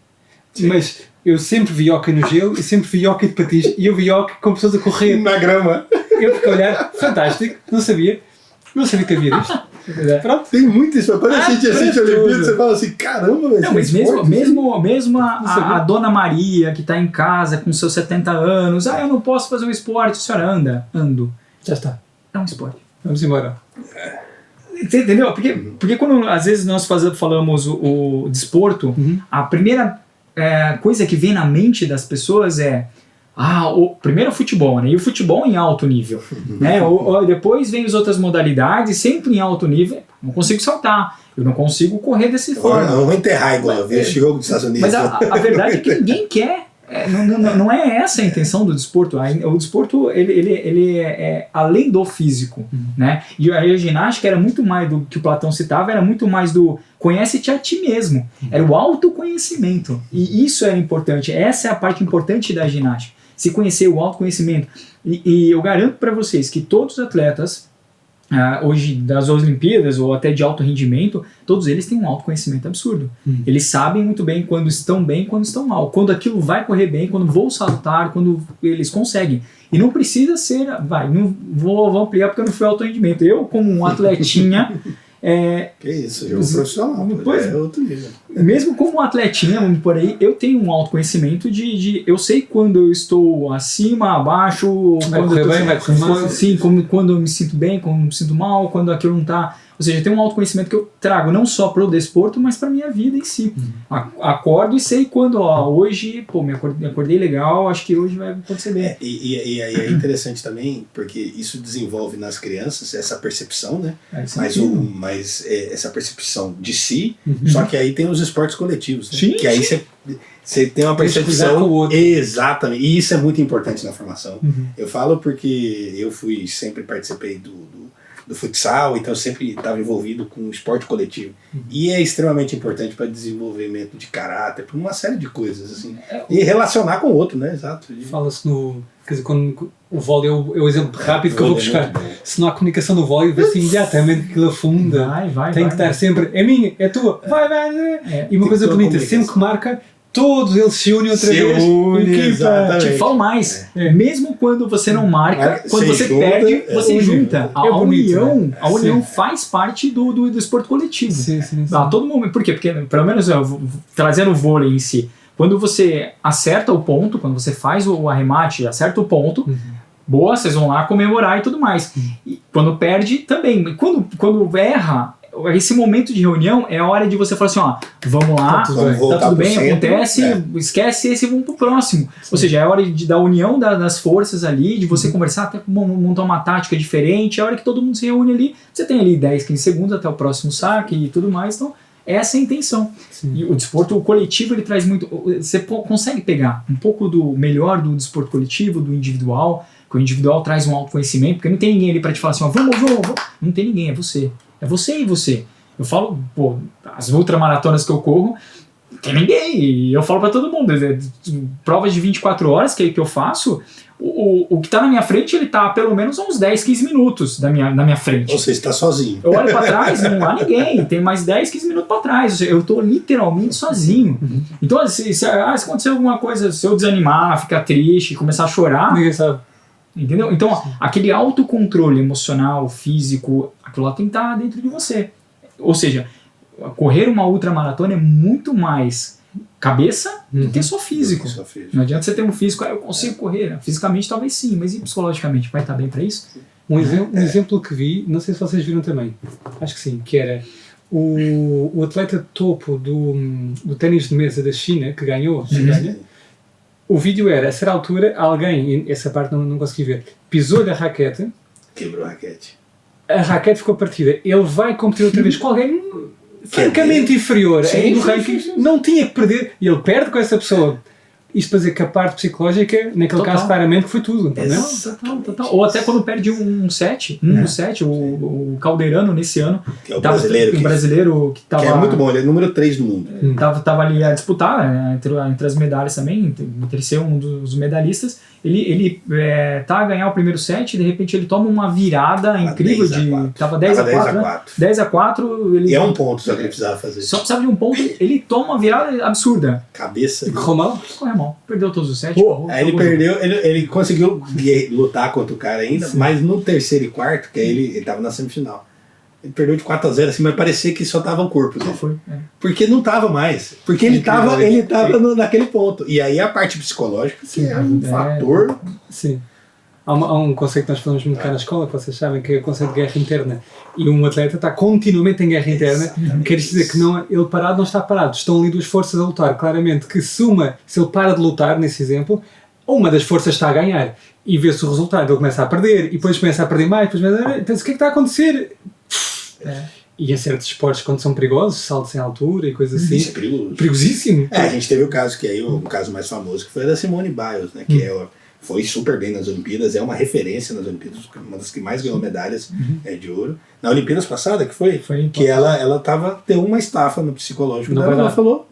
mas eu sempre vi hóquei no gelo e sempre vi hóquei de patins, e eu vi hóquei com pessoas a correr. Na grama. Eu fiquei a olhar, fantástico, não sabia que havia isto. Pronto. Tem muito isso. Quando a gente assiste a Olimpíada, você fala assim, caramba, velho. Não, mas mesmo a Dona Maria, que está em casa com seus 70 anos, eu não posso fazer um esporte, a senhora ando. Já está. É um esporte. Vamos embora. Você entendeu? Porque quando às vezes nós falamos o desporto, a primeira coisa que vem na mente das pessoas é primeiro o futebol, né? E o futebol em alto nível, né? Depois vem as outras modalidades, sempre em alto nível. Não consigo saltar, eu não consigo correr desse forma. Eu vou enterrar igual eu vi esse jogo dos Estados Unidos. Mas a verdade é que ninguém quer. Não é essa a intenção do desporto. O desporto ele é além do físico, né? E a ginástica era muito mais do que o Platão citava, era muito mais do conhece-te a ti mesmo. Era o autoconhecimento. E isso era importante. Essa é a parte importante da ginástica. Se conhecer, o autoconhecimento. E eu garanto para vocês que todos os atletas, hoje das Olimpíadas ou até de alto rendimento, todos eles têm um autoconhecimento absurdo. Eles sabem muito bem quando estão bem e quando estão mal. Quando aquilo vai correr bem, quando vou saltar, quando eles conseguem. E não precisa ser... não vou ampliar porque eu não fui alto rendimento. Eu, como um atletinha... que isso, jogo profissional, é outro nível. Mesmo como um atletinha, vamos por aí, eu tenho um autoconhecimento de eu sei quando eu estou acima, abaixo, vai correr bem, vai correr mal. Sim, quando eu me sinto bem, quando eu me sinto mal, quando aquilo não está. Ou seja, tem um autoconhecimento que eu trago não só para o desporto, mas para a minha vida em si. Acordo e sei quando, hoje, me acordei legal, acho que hoje vai acontecer bem. E aí é interessante também, porque isso desenvolve nas crianças essa percepção, né? Mas essa percepção de si, só que aí tem os esportes coletivos, né? Sim, que aí você tem uma percepção. Com o outro. Exatamente. E isso é muito importante na formação. Eu falo porque eu sempre participei do futsal, então eu sempre estava envolvido com o esporte coletivo. E é extremamente importante para desenvolvimento de caráter, para uma série de coisas, assim. E relacionar com o outro, né? Exato. Fala-se quer dizer, quando o vôlei é o exemplo rápido que eu vou buscar. Se não há comunicação no vôlei, vê-se imediatamente que ele afunda. Tem que estar sempre, é minha, é tua, vai. E uma coisa bonita, sempre que marca, todos eles se unem outra vez. Te falo mais. Mesmo quando você não marca, quando você perde, você junta. A união faz parte do esporte coletivo. Sim. Todo momento. Por quê? Porque, pelo menos, trazendo o vôlei em si, quando você acerta o ponto, quando você faz o arremate, acerta o ponto, boa, vocês vão lá comemorar e tudo mais. E quando perde, também. Quando erra, esse momento de reunião é a hora de você falar assim, vamos lá, tá tudo bem, acontece, esquece esse e vamos pro próximo. Ou seja, é a hora da união das forças ali, de você conversar, até montar uma tática diferente, é a hora que todo mundo se reúne ali, você tem ali 10, 15 segundos até o próximo saque e tudo mais, então Essa é a intenção. Sim. E o desporto coletivo, ele traz muito... Você consegue pegar um pouco do melhor do desporto coletivo, do individual, que o individual traz um autoconhecimento, porque não tem ninguém ali para te falar assim, ó, vamos. Não tem ninguém, é você. É você e você. Eu falo, pô, as ultramaratonas que eu corro, não tem ninguém. E eu falo para todo mundo, provas de 24 horas que eu faço, o que tá na minha frente, ele tá pelo menos uns 10, 15 minutos na minha frente. Você está sozinho. Eu olho para trás, não há ninguém, tem mais 10, 15 minutos para trás. Eu tô literalmente sozinho. Então, se acontecer alguma coisa, se eu desanimar, ficar triste, começar a chorar, Ninguém sabe. entendeu? Então, aquele autocontrole emocional, físico, aquilo lá tem que estar dentro de você. Ou seja, correr uma ultramaratona é muito mais cabeça do que só físico. Não adianta você ter um físico, eu consigo correr. Fisicamente talvez sim, mas e psicologicamente? Vai estar bem para isso? Um exemplo que vi, não sei se vocês viram também, acho que sim, que era o atleta topo do ténis de mesa da China, que ganhou, ganha. O vídeo era, a certa altura, alguém, essa parte não consegui ver, pisou-lhe a raquete, Quebrou a raquete. a raquete ficou partida. Ele vai competir outra vez com alguém francamente inferior Sim, no sim, ranking, sim. não tinha que perder, e ele perde com essa pessoa. Isto para dizer que a parte psicológica, naquele Total. caso, claramente foi tudo. Entendeu? Total. Ou até quando perde um set, o Calderano nesse ano, Que é o brasileiro. o brasileiro que estava... Que é muito bom, ele é número 3 do mundo. Tava ali a disputar, né, entre as medalhas também, entre ser um dos medalhistas. Ele tá a ganhar o primeiro set e de repente ele toma uma virada incrível 10-4. Tava 10-4, né? 10-4. Ele E é um ponto só que ele precisava fazer. só precisava de um ponto, ele toma uma virada absurda. Cabeça. Correu mal? Correu mal, perdeu todos os sets. Aí ele perdeu, ele conseguiu lutar contra o cara ainda, mas no terceiro e quarto, que aí ele tava na semifinal. Ele perdeu de 4-0, assim, mas parecia que só tava o corpo dele. Foi. Porque não tava mais. Porque ele tava naquele ponto. E aí a parte psicológica, que é um fator. Sim. Há um conceito que nós falamos muito cá na escola, que vocês sabem, que é o conceito de guerra interna. E um atleta está continuamente em guerra interna, quer dizer que ele parado não está parado. Estão ali duas forças a lutar. Claramente que se ele para de lutar, nesse exemplo, uma das forças está a ganhar. E vê-se o resultado, ele começa a perder, e depois começa a perder mais, pensa, o que é que está a acontecer? E em certos esportes, quando são perigosos, saltos em altura e coisas assim, Isso é perigoso. Perigosíssimo. A gente teve o caso que aí, o caso mais famoso, que foi a da Simone Biles, né? Que foi super bem nas Olimpíadas, é uma referência nas Olimpíadas, uma das que mais ganhou medalhas de ouro. Na Olimpíadas passada, que foi que ela deu uma estafa no psicológico dela, ela falou,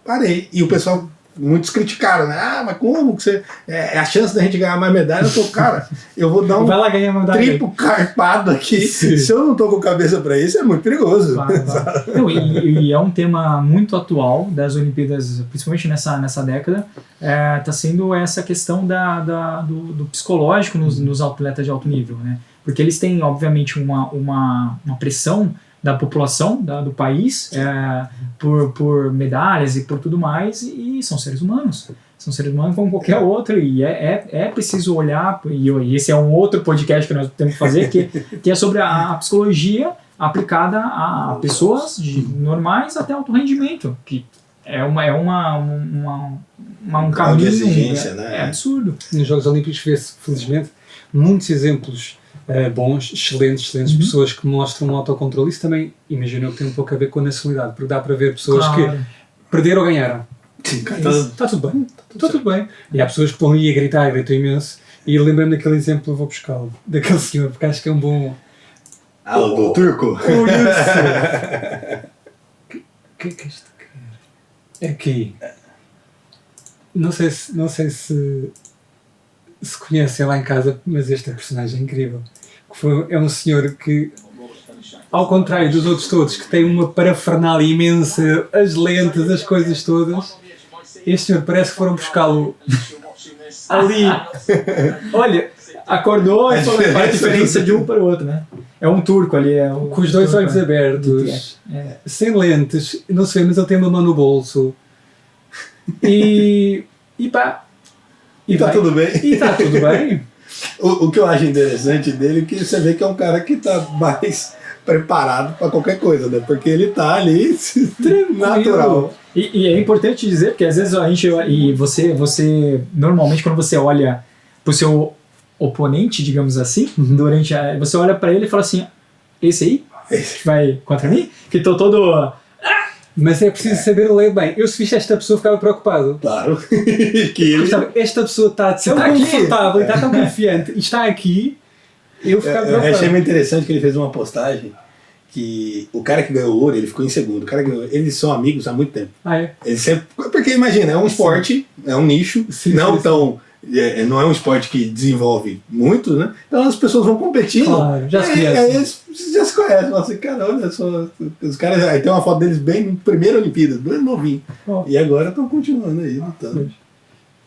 parei. E o pessoal, muitos criticaram, né? Mas como que você... É a chance da gente ganhar mais medalha. Eu tô, cara, eu vou dar um vai lá ganhar medalha. triplo carpado aqui. Sim. Se eu não tô com cabeça pra isso, é muito perigoso. Claro. Não, e é um tema muito atual das Olimpíadas, principalmente nessa década, tá sendo essa questão do psicológico nos atletas de alto nível, né? Porque eles têm, obviamente, uma pressão da população do país por medalhas e por tudo mais, e são seres humanos. São seres humanos como qualquer outro, e é preciso olhar, e esse é um outro podcast que nós temos que fazer, que é sobre a psicologia aplicada a pessoas normais até alto rendimento, que é um caminho de exigência, né? É absurdo. Nos Jogos Olímpicos vê-se, felizmente, muitos exemplos bons, excelentes pessoas que mostram um autocontrole. Isso também, imagino que tem um pouco a ver com a nacionalidade, porque dá para ver pessoas que perderam ou ganharam. Está tudo bem, está tudo bem. E há pessoas que estão ali a gritam imenso. E lembrando daquele exemplo, eu vou buscá-lo, daquele senhor, porque acho que é um bom... O do turco? O que é que isto quer? Aqui. Não sei se conhecem lá em casa, mas este personagem é incrível. É um senhor que, ao contrário dos outros todos, que tem uma parafernália imensa, as lentes, as coisas todas, este senhor parece que foram buscá-lo ali. Olha, acordou e falou a diferença de um para o outro, né? É um turco ali. Com os dois olhos abertos, sem lentes, não sei, mas ele tem uma mão no bolso. E pá. E está tudo bem. E está tudo bem. O que eu acho interessante dele é que você vê que é um cara que está mais preparado para qualquer coisa, né? Porque ele está ali natural. E é importante dizer, porque às vezes a gente... E você normalmente, quando você olha pro seu oponente, digamos assim, você olha para ele e fala assim, esse aí? Que vai contra mim? Que tô todo... Mas é preciso saber ler bem. Eu, se visse esta pessoa, ficava preocupado. Claro. Que ele... Esta pessoa está tão tá aqui. confortável e está tão confiante e está aqui, eu ficava Eu achei preocupado. muito interessante que ele fez uma postagem que o cara que ganhou o ouro, ele ficou em segundo. O cara que ganhou, eles são amigos há muito tempo. Ah, é? Eles sempre, porque imagina, é um esporte, é um nicho, Sim, não sim, tão... não é um esporte que desenvolve muito, né? Então as pessoas vão competindo. Claro, já se conhecem. Aí eles já se conhecem. Fala assim, cara, olha só. Os caras, aí tem uma foto deles bem no primeiro Olimpíada, bem novinho. Oh. E agora estão continuando aí, lutando.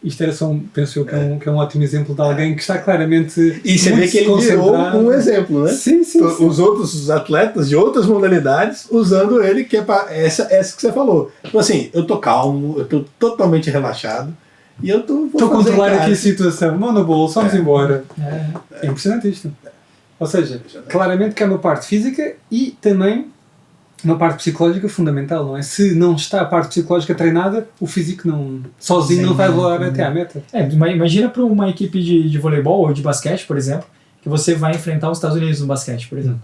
Isto era só penso eu, que é um ótimo exemplo de alguém que está claramente. E você muito vê que ele virou concentrado. um exemplo, né? Sim, sim, sim. Os outros atletas de outras modalidades usando ele, que é para essa que você falou. Tipo assim, eu tô calmo, eu tô totalmente relaxado e eu tô. Estou a controlar aqui a situação. Mão no bolso, vamos embora. É. É impressionante isto. Ou seja, claramente que há uma parte física e também uma parte psicológica fundamental, não é? Se não está a parte psicológica treinada, o físico sozinho não vai voar até à meta. Imagina para uma equipe de voleibol ou de basquete, por exemplo, que você vai enfrentar os Estados Unidos no basquete, por exemplo.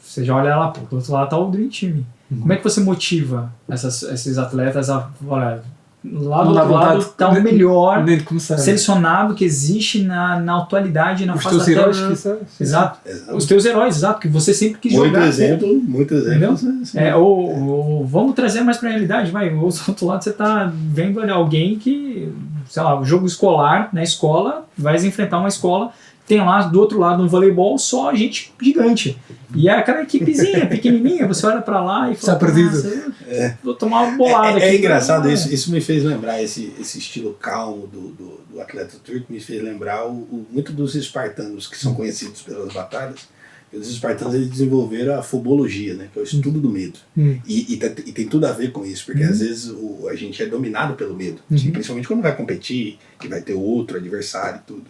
Você já olha lá, pô, do outro lado está o Dream Team. Como é que você motiva esses atletas a... Olha, lá do Não dá outro lado vontade está o melhor nem de começar. selecionado que existe na atualidade, na Os fase teus da heróis, Terra. quiçá. Exato. Exato. Os teus heróis, exato, que você sempre quis Muito jogar. exemplo. Entendeu? Assim. Ou vamos trazer mais para a realidade, vai. Ou do outro lado você está vendo ali, alguém que, sei lá, o jogo escolar, na escola, vai enfrentar uma escola, tem lá do outro lado no voleibol só gente gigante. E é aquela equipezinha, pequenininha, você olha para lá e fala, Está perdido. "Nossa, vou tomar uma bolada aqui." É engraçado isso. Isso me fez lembrar esse estilo calmo do atleta turco, me fez lembrar muito dos espartanos, que são conhecidos pelas batalhas. E os espartanos, eles desenvolveram a fobologia, né, que é o estudo do medo. E tem tudo a ver com isso, porque às vezes a gente é dominado pelo medo, principalmente quando vai competir, que vai ter outro adversário e tudo.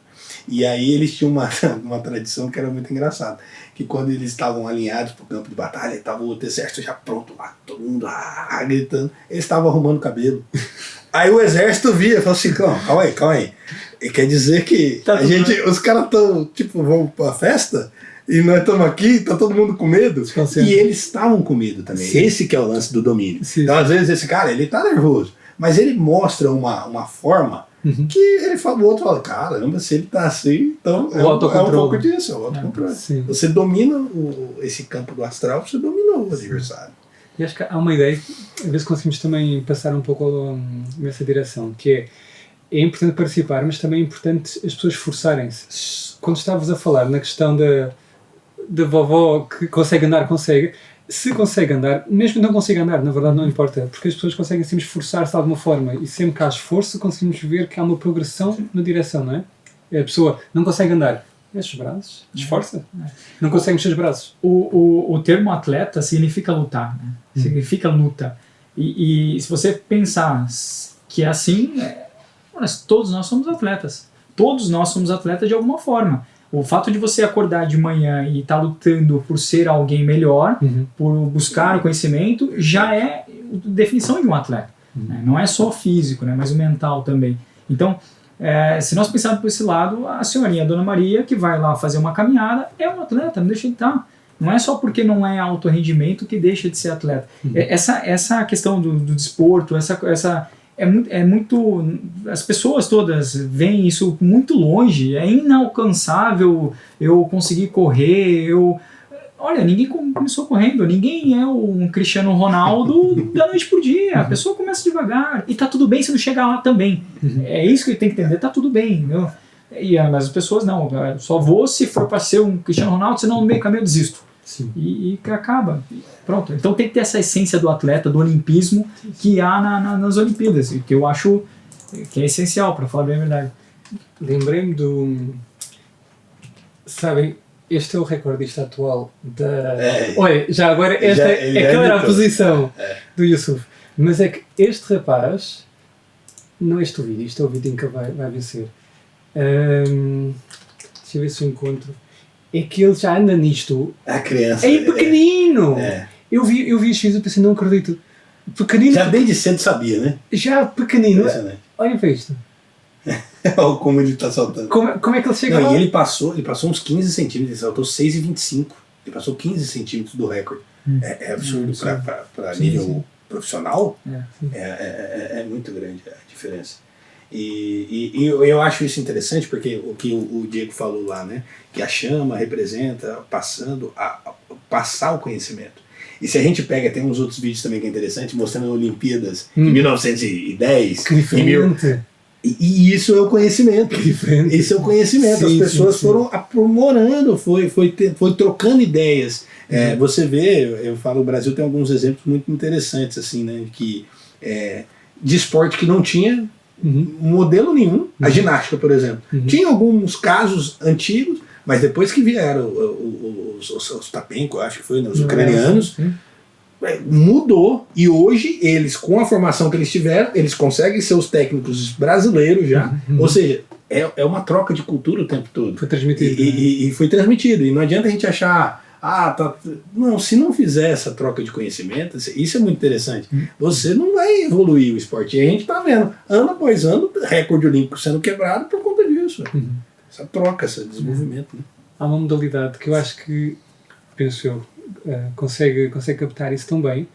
E aí eles tinham uma tradição que era muito engraçada, que quando eles estavam alinhados para o campo de batalha, estava o outro exército já pronto lá, todo mundo gritando, eles estavam arrumando o cabelo. Aí o exército via e falou assim, calma aí. E quer dizer que os caras estão, tipo, vão pra festa e nós estamos aqui, tá todo mundo com medo. E eles estavam com medo também. Sim. Esse que é o lance do domínio. Sim. Então, às vezes, esse cara, ele tá nervoso, mas ele mostra uma forma que ele fala, o outro fala, caramba, se ele tá assim, então é um pouco disso, é o autocontrole. Você domina esse campo do astral, você dominou o adversário. E acho que há uma ideia, a ver se conseguimos também passar um pouco nessa direção, que é importante participar, mas também é importante as pessoas esforçarem-se. Quando estavas a falar na questão da vovó que consegue andar, se consegue andar, mesmo que não consiga andar, na verdade não importa, porque as pessoas conseguem sempre esforçar-se de alguma forma e sempre que há esforço conseguimos ver que há uma progressão na direção, não é? A pessoa não consegue andar, mexe os braços, esforça, não consegue mexer os braços. O termo atleta significa lutar, né? Significa luta. E se você pensar que é assim, todos nós somos atletas. Todos nós somos atletas de alguma forma. O fato de você acordar de manhã e estar lutando por ser alguém melhor, por buscar o conhecimento, já é definição de um atleta. Né? Não é só físico, né? Mas o mental também. Então, se nós pensarmos por esse lado, a senhorinha, a Dona Maria, que vai lá fazer uma caminhada, é um atleta, não deixa de estar. Não é só porque não é alto rendimento que deixa de ser atleta. Essa questão do desporto, é muito... As pessoas todas veem isso muito longe, é inalcançável eu conseguir correr, Olha, ninguém começou correndo, ninguém é um Cristiano Ronaldo da noite pro dia, a pessoa começa devagar, e tá tudo bem se não chegar lá também. É isso que tem que entender, tá tudo bem, entendeu? Mas as pessoas não, só vou se for para ser um Cristiano Ronaldo, senão no meio do caminho eu desisto. E acaba. Pronto. Então tem que ter essa essência do atleta, do olimpismo que há nas Olimpíadas, que eu acho que é essencial, para falar bem a verdade. Lembrei-me sabem, este é o recordista atual da... Olha, já agora esta era a posição do Yusuf. Mas é que este rapaz, não é este o vídeo, este é o vídeo em que vai vencer. Deixa eu ver se eu encontro. É que ele já anda nisto. A criança. É pequenino! Eu vi os vídeos e pensei, não acredito. Pequenino. Já desde cedo sabia, né? Já pequenino. Olha para isto. Olha como ele está saltando. Como é que ele chega lá? E ele passou uns 15 centímetros, ele saltou 6,25. Ele passou 15 centímetros do recorde. É absurdo para nível profissional, é muito grande a diferença. E eu acho isso interessante porque o que o Diego falou lá, né? Que a chama representa passar o conhecimento. E se a gente pega, tem uns outros vídeos também que é interessante, mostrando Olimpíadas de 1910. Que diferente. E isso é o conhecimento. Isso é o conhecimento. As pessoas foram aprimorando, foi trocando ideias. Você vê, eu falo, o Brasil tem alguns exemplos muito interessantes, assim, né? De esporte que não tinha modelo nenhum. A ginástica, por exemplo. Tinha alguns casos antigos, mas depois que vieram os Tapenko, acho que foi, né, os ucranianos, mudou. E hoje, eles, com a formação que eles tiveram, eles conseguem ser os técnicos brasileiros já. Ou seja, é uma troca de cultura o tempo todo. Foi transmitido. E foi transmitido. E não adianta a gente achar... Não, se não fizer essa troca de conhecimento, isso é muito interessante. Você não vai evoluir o esporte. E a gente está vendo, ano após ano, recorde olímpico sendo quebrado por conta disso. Essa troca, esse desenvolvimento. Né? Há uma modalidade que eu acho que, penso eu, consegue captar isso tão bem,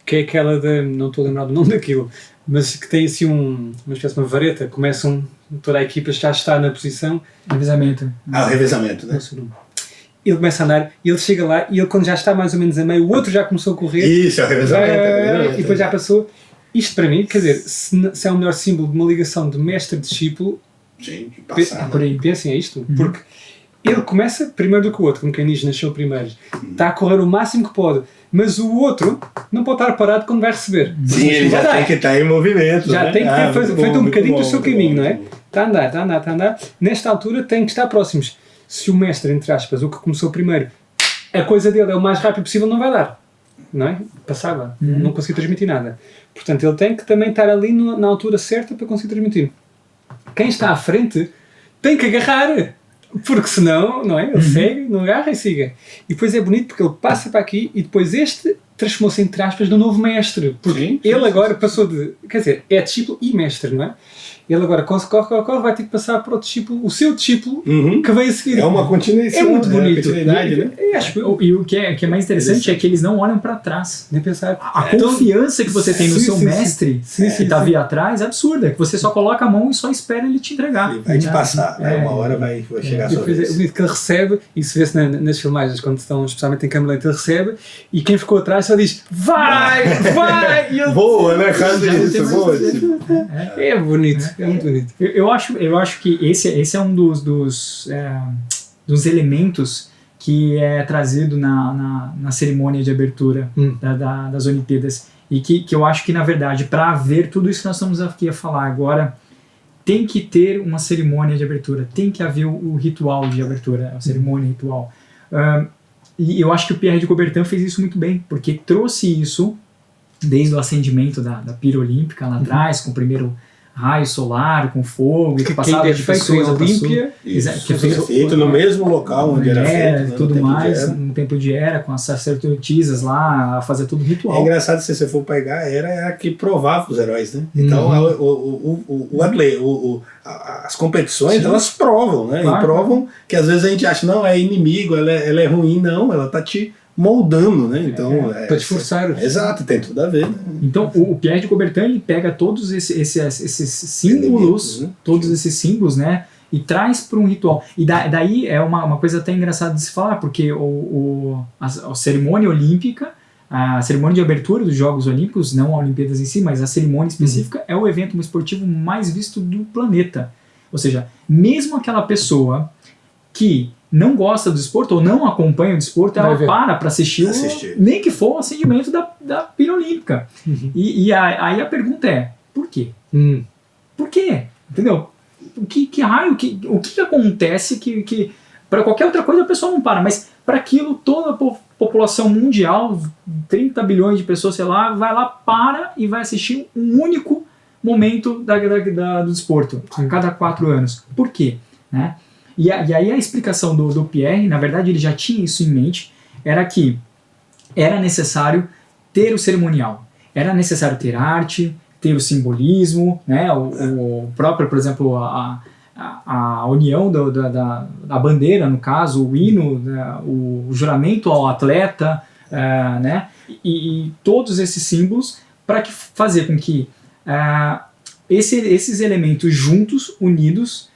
que é aquela de, não estou a lembrar do nome daquilo, mas que tem assim uma espécie de uma vareta, toda a equipa já está na posição. Revezamento. O revezamento, né? Não sei o nome. Ele começa a andar, e ele chega lá, e ele quando já está mais ou menos a meio, o outro já começou a correr. Isso, é o revezamento. E depois já passou. Isto para mim, quer dizer, se é o melhor símbolo de uma ligação de mestre-discípulo, por aí pensem, é isto? Porque ele começa primeiro do que o outro, como quem diz, nasceu primeiro. Está a correr o máximo que pode, mas o outro não pode estar parado quando vai receber. Sim, ele já tem que estar em movimento. Já tem que ter feito um bocadinho do seu caminho, não é? Bom. Está a andar. Nesta altura tem que estar próximos. Se o mestre, entre aspas, o que começou primeiro, a coisa dele é o mais rápido possível, não vai dar. Não é? Passava. Não conseguia transmitir nada. Portanto, ele tem que também estar ali na altura certa para conseguir transmitir. Quem está à frente tem que agarrar. Porque senão, não é? Ele segue, não agarra e siga. E depois é bonito porque ele passa para aqui e depois este transformou-se, entre aspas, no novo mestre. Porque ele agora passou de... Quer dizer, é discípulo e mestre, não é? Ele agora corre, vai ter que passar para o discípulo, o seu discípulo, que vem a seguir. É uma continuidade. É muito bonito. E o que é mais interessante é que eles não olham para trás. Nem pensar. A confiança que você tem no seu mestre, que está vindo atrás, é absurda. Que você só coloca a mão e só espera ele te entregar. Ele vai te passar. Uma hora vai chegar a sua vez. É bonito que ele recebe, e se vê-se nas filmagens, quando estão especialmente em câmera lenta, ele recebe, e quem ficou atrás só diz, vai! E ele, boa, né? Quase isso, boa. É bonito. É muito bonito. Eu acho que esse é um dos elementos que é trazido na cerimônia de abertura das Olimpíadas e que eu acho que, na verdade, para haver tudo isso que nós estamos aqui a falar agora, tem que ter uma cerimônia de abertura, tem que haver o ritual de abertura, a cerimônia ritual. E eu acho que o Pierre de Coubertin fez isso muito bem, porque trouxe isso desde o acendimento da pira olímpica lá atrás, com o primeiro raio solar, com fogo, que passava de pessoas Olímpia, que é feito no mesmo local onde era feito, né, tudo mais, no tempo de Hera, com as sacerdotisas lá, a fazer tudo ritual. É engraçado, se você for pegar, era a que provava os heróis, né? Então, as competições, elas provam, né? Claro. E provam que às vezes a gente acha, não, é inimigo, ela é ruim, não, ela tá te moldando, né? Então, para te forçar. Exato, tem tudo a ver. Né? Então, o Pierre de Coubertin, ele pega todos esses símbolos, né? Todos esses símbolos, né? E traz para um ritual. E daí é uma coisa até engraçada de se falar, porque a cerimônia olímpica, a cerimônia de abertura dos Jogos Olímpicos, não a Olimpíadas em si, mas a cerimônia específica, é o evento esportivo mais visto do planeta. Ou seja, mesmo aquela pessoa que não gosta do esporte ou não acompanha o desporto, ela para assistir, nem que for o acendimento da pira olímpica. E aí a pergunta é, por quê? Por quê? Entendeu? Que raio, o que acontece que para qualquer outra coisa a pessoa não para, mas para aquilo toda a população mundial, 30 bilhões de pessoas, sei lá, vai lá, para e vai assistir um único momento do desporto, a cada 4 anos. Por quê? Né? E aí a explicação do Pierre, na verdade ele já tinha isso em mente, era que era necessário ter o cerimonial, era necessário ter arte, ter o simbolismo, né? o próprio, por exemplo, a união da bandeira, no caso, o hino, né? O juramento ao atleta, né? E todos esses símbolos para fazer com que esses elementos juntos, unidos,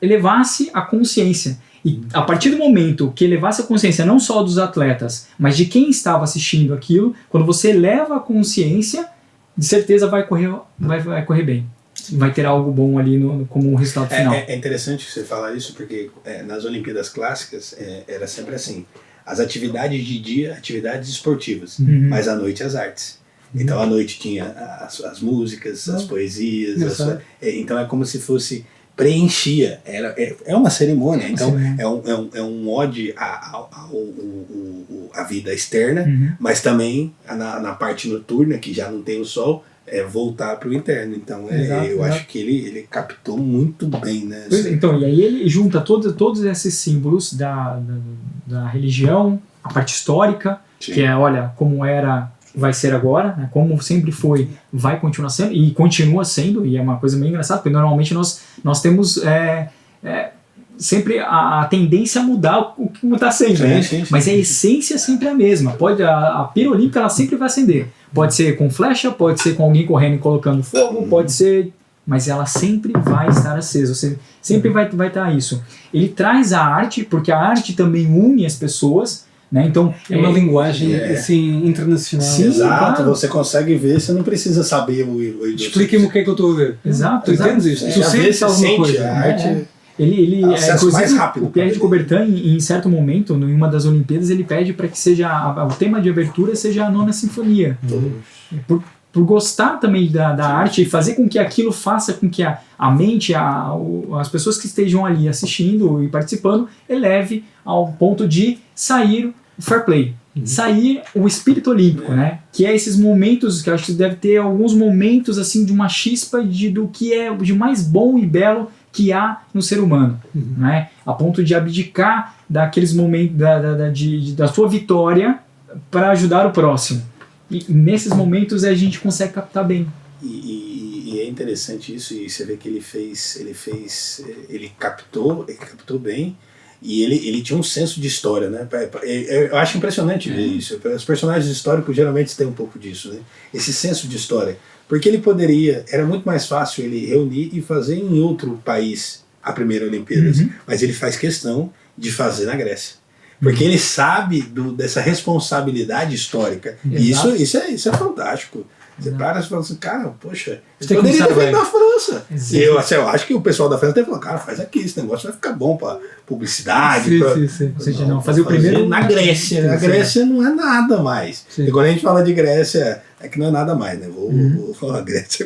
elevasse a consciência. E a partir do momento que elevasse a consciência não só dos atletas, mas de quem estava assistindo aquilo, quando você eleva a consciência, de certeza vai correr bem. Vai ter algo bom ali como um resultado final. É interessante você falar isso, porque nas Olimpíadas Clássicas era sempre assim. As atividades de dia, atividades esportivas, mas à noite as artes. Então à noite tinha as músicas, as poesias, então é como se fosse, preenchia, é uma cerimônia, então é um ode à vida externa, mas também na parte noturna, que já não tem o sol, voltar para o interno. Então eu acho que ele captou muito bem, né? Então, e aí ele junta todos esses símbolos da religião, a parte histórica, que é, olha, como era, vai ser agora, né? Como sempre foi, vai continuar sendo, e continua sendo, e é uma coisa meio engraçada, porque normalmente nós temos sempre a tendência a mudar o que está sendo, né? Mas a essência sempre é a mesma. A pira olímpica ela sempre vai acender. Pode ser com flecha, pode ser com alguém correndo e colocando fogo, pode ser... Mas ela sempre vai estar acesa, sempre vai estar isso. Ele traz a arte, porque a arte também une as pessoas, né? Então, é uma linguagem assim, internacional. Sim, exato, claro. Você consegue ver, você não precisa saber o idioma. Explica-me o que é que eu estou a ver. Exato. Tu entendes isto? Tu sentes alguma coisa. A arte... Ele mais rápido. O Pierre de Coubertin, em certo momento, em uma das Olimpíadas, ele pede para que o tema de abertura seja a Nona Sinfonia. Por gostar também da arte e fazer com que aquilo faça com que a mente, as pessoas que estejam ali assistindo e participando, eleve ao ponto de sair o fair play. Sair o espírito olímpico, né? Que é esses momentos, que eu acho que deve ter alguns momentos assim de uma chispa do que é de mais bom e belo que há no ser humano, né? A ponto de abdicar daqueles momentos da sua vitória para ajudar o próximo. E nesses momentos a gente consegue captar bem. E é interessante isso, e você vê que ele captou bem, e ele tinha um senso de história, né? Eu acho impressionante ver isso. Os personagens históricos geralmente têm um pouco disso, né? Esse senso de história. Porque era muito mais fácil ele reunir e fazer em outro país a primeira Olimpíadas, mas ele faz questão de fazer na Grécia. Porque ele sabe dessa responsabilidade histórica. E isso é fantástico. Você para e fala assim, cara, poxa, eu poderia ter feito na França. E eu acho que o pessoal da França deve falar, cara, faz aqui, esse negócio vai ficar bom para publicidade. Ou seja, não, fazer o primeiro na Grécia. A Grécia não é nada mais. E quando a gente fala de Grécia, é que não é nada mais, né? Vou falar, a Grécia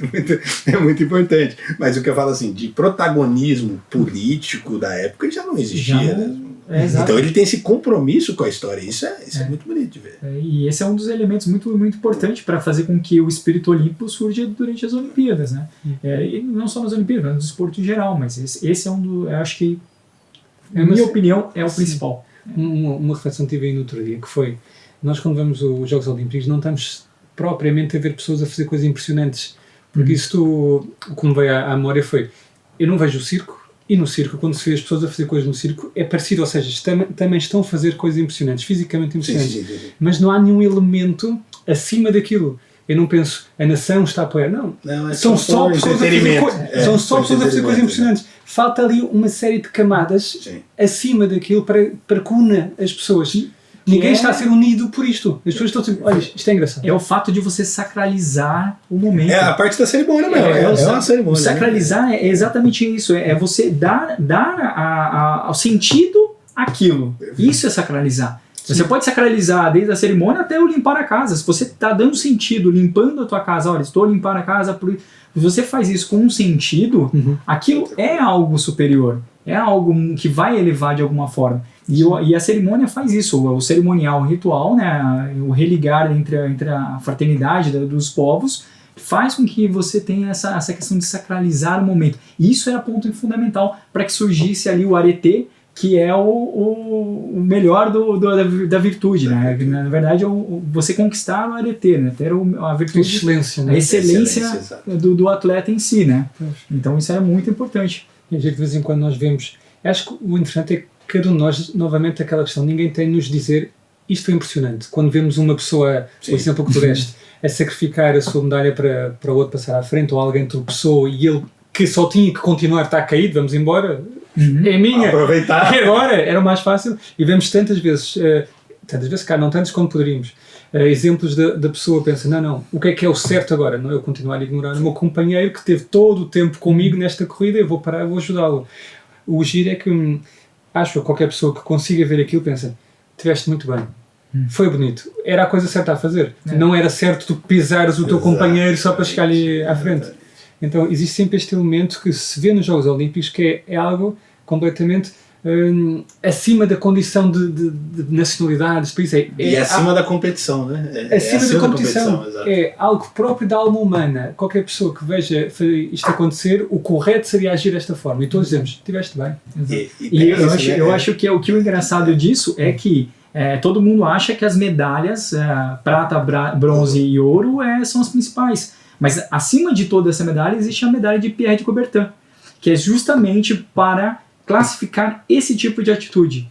é muito importante. Mas o que eu falo assim, de protagonismo político da época já não existia, né? Então ele tem esse compromisso com a história, isso é muito bonito de ver. E esse é um dos elementos muito, muito importantes para fazer com que o espírito olímpico surja durante as Olimpíadas, né? E não só nas Olimpíadas, mas no esporte em geral, mas esse é eu acho que, na minha opinião, é o principal. Uma reflexão que tive aí no outro dia, que foi, nós quando vemos os Jogos Olímpicos não estamos propriamente a ver pessoas a fazer coisas impressionantes, porque isso, como veio à memória foi, eu não vejo o circo, e no circo, quando se vê as pessoas a fazer coisas no circo, é parecido, ou seja, também estão a fazer coisas impressionantes, fisicamente impressionantes, sim. Mas não há nenhum elemento acima daquilo. Eu não penso, a nação está a apoiar, não são só pessoas a fazer coisas impressionantes. Falta ali uma série de camadas acima daquilo para que una as pessoas. Ninguém está a ser unido por isto. As pessoas estão sempre, olha, isto é engraçado. É o fato de você sacralizar o momento. É a parte da cerimônia mesmo. É uma cerimônia. Sacralizar é exatamente isso. É você dar ao sentido aquilo. Isso é sacralizar. Sim. Você pode sacralizar desde a cerimônia até o limpar a casa. Se você está dando sentido, limpando a tua casa, olha, estou limpando a casa. Se você faz isso com um sentido, aquilo é algo superior. É algo que vai elevar de alguma forma. E a cerimônia faz isso, o cerimonial, o ritual, né, o religar entre a fraternidade dos povos, faz com que você tenha essa questão de sacralizar o momento. E isso era ponto fundamental para que surgisse ali o arete, que é o melhor da virtude, né? Na verdade, você conquistar o arete, né? Ter a virtude, excelência, né? A excelência do atleta em si, né? Então isso era muito importante. E de vez em quando nós vemos, acho que o interessante é que cada um de nós, novamente aquela questão, ninguém tem de nos dizer isto foi impressionante. Quando vemos uma pessoa, por exemplo que tu deste, a sacrificar a sua medalha para o outro passar à frente, ou alguém tropeçou e ele que só tinha que continuar, está caído, vamos embora, é minha. Aproveitar. Agora era o mais fácil, e vemos tantas vezes, cá, não tantas como poderíamos, exemplos da pessoa pensa, não, o que é o certo agora? Não eu continuar a ignorar o meu companheiro que teve todo o tempo comigo nesta corrida, eu vou parar, eu vou ajudá-lo. O giro é que acho que qualquer pessoa que consiga ver aquilo pensa, tiveste muito bem, foi bonito, era a coisa certa a fazer, não era certo tu pisares o teu companheiro só para chegar-lhe à frente. Então existe sempre este elemento que se vê nos Jogos Olímpicos que é algo completamente acima da condição de nacionalidades, por isso e acima da competição, né? Acima da competição, é algo próprio da alma humana. Qualquer pessoa que veja isto acontecer, o correto seria agir desta forma. E todos dizemos, estiveste bem. Eu acho que o engraçado disso é que todo mundo acha que as medalhas, prata, bronze e ouro, são as principais. Mas acima de toda essa medalha existe a medalha de Pierre de Coubertin, que é justamente para classificar esse tipo de atitude.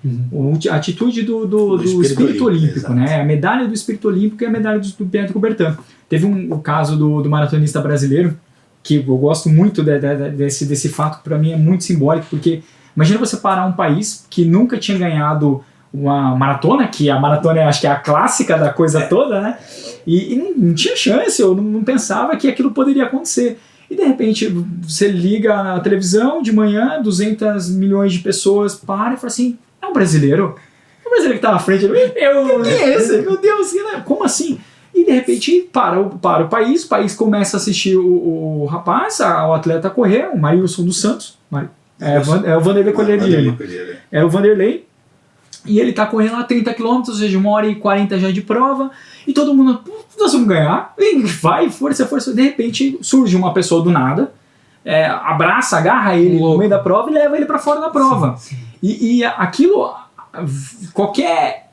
A atitude do espírito olímpico, né? A medalha do espírito olímpico e a medalha do Pierre de Coubertin. Teve o caso do maratonista brasileiro, que eu gosto muito desse fato, que para mim é muito simbólico, porque imagina você parar um país que nunca tinha ganhado uma maratona, que a maratona acho que é a clássica da coisa toda, né? E não tinha chance, eu não pensava que aquilo poderia acontecer. E de repente você liga a televisão de manhã, 200 milhões de pessoas param e falam assim, é um brasileiro? É um brasileiro que está na frente? Quem é esse? Meu Deus, como assim? E de repente para o país começa a assistir o rapaz, o atleta correr, o Marilson dos Santos, é o Vanderlei Collier. É o Vanderlei. E ele está correndo lá 30 km, ou seja, 1h40 já de prova, e todo mundo, nós vamos ganhar, vai, força. De repente surge uma pessoa do nada, agarra ele no meio da prova e leva ele para fora da prova. Sim. E aquilo, qualquer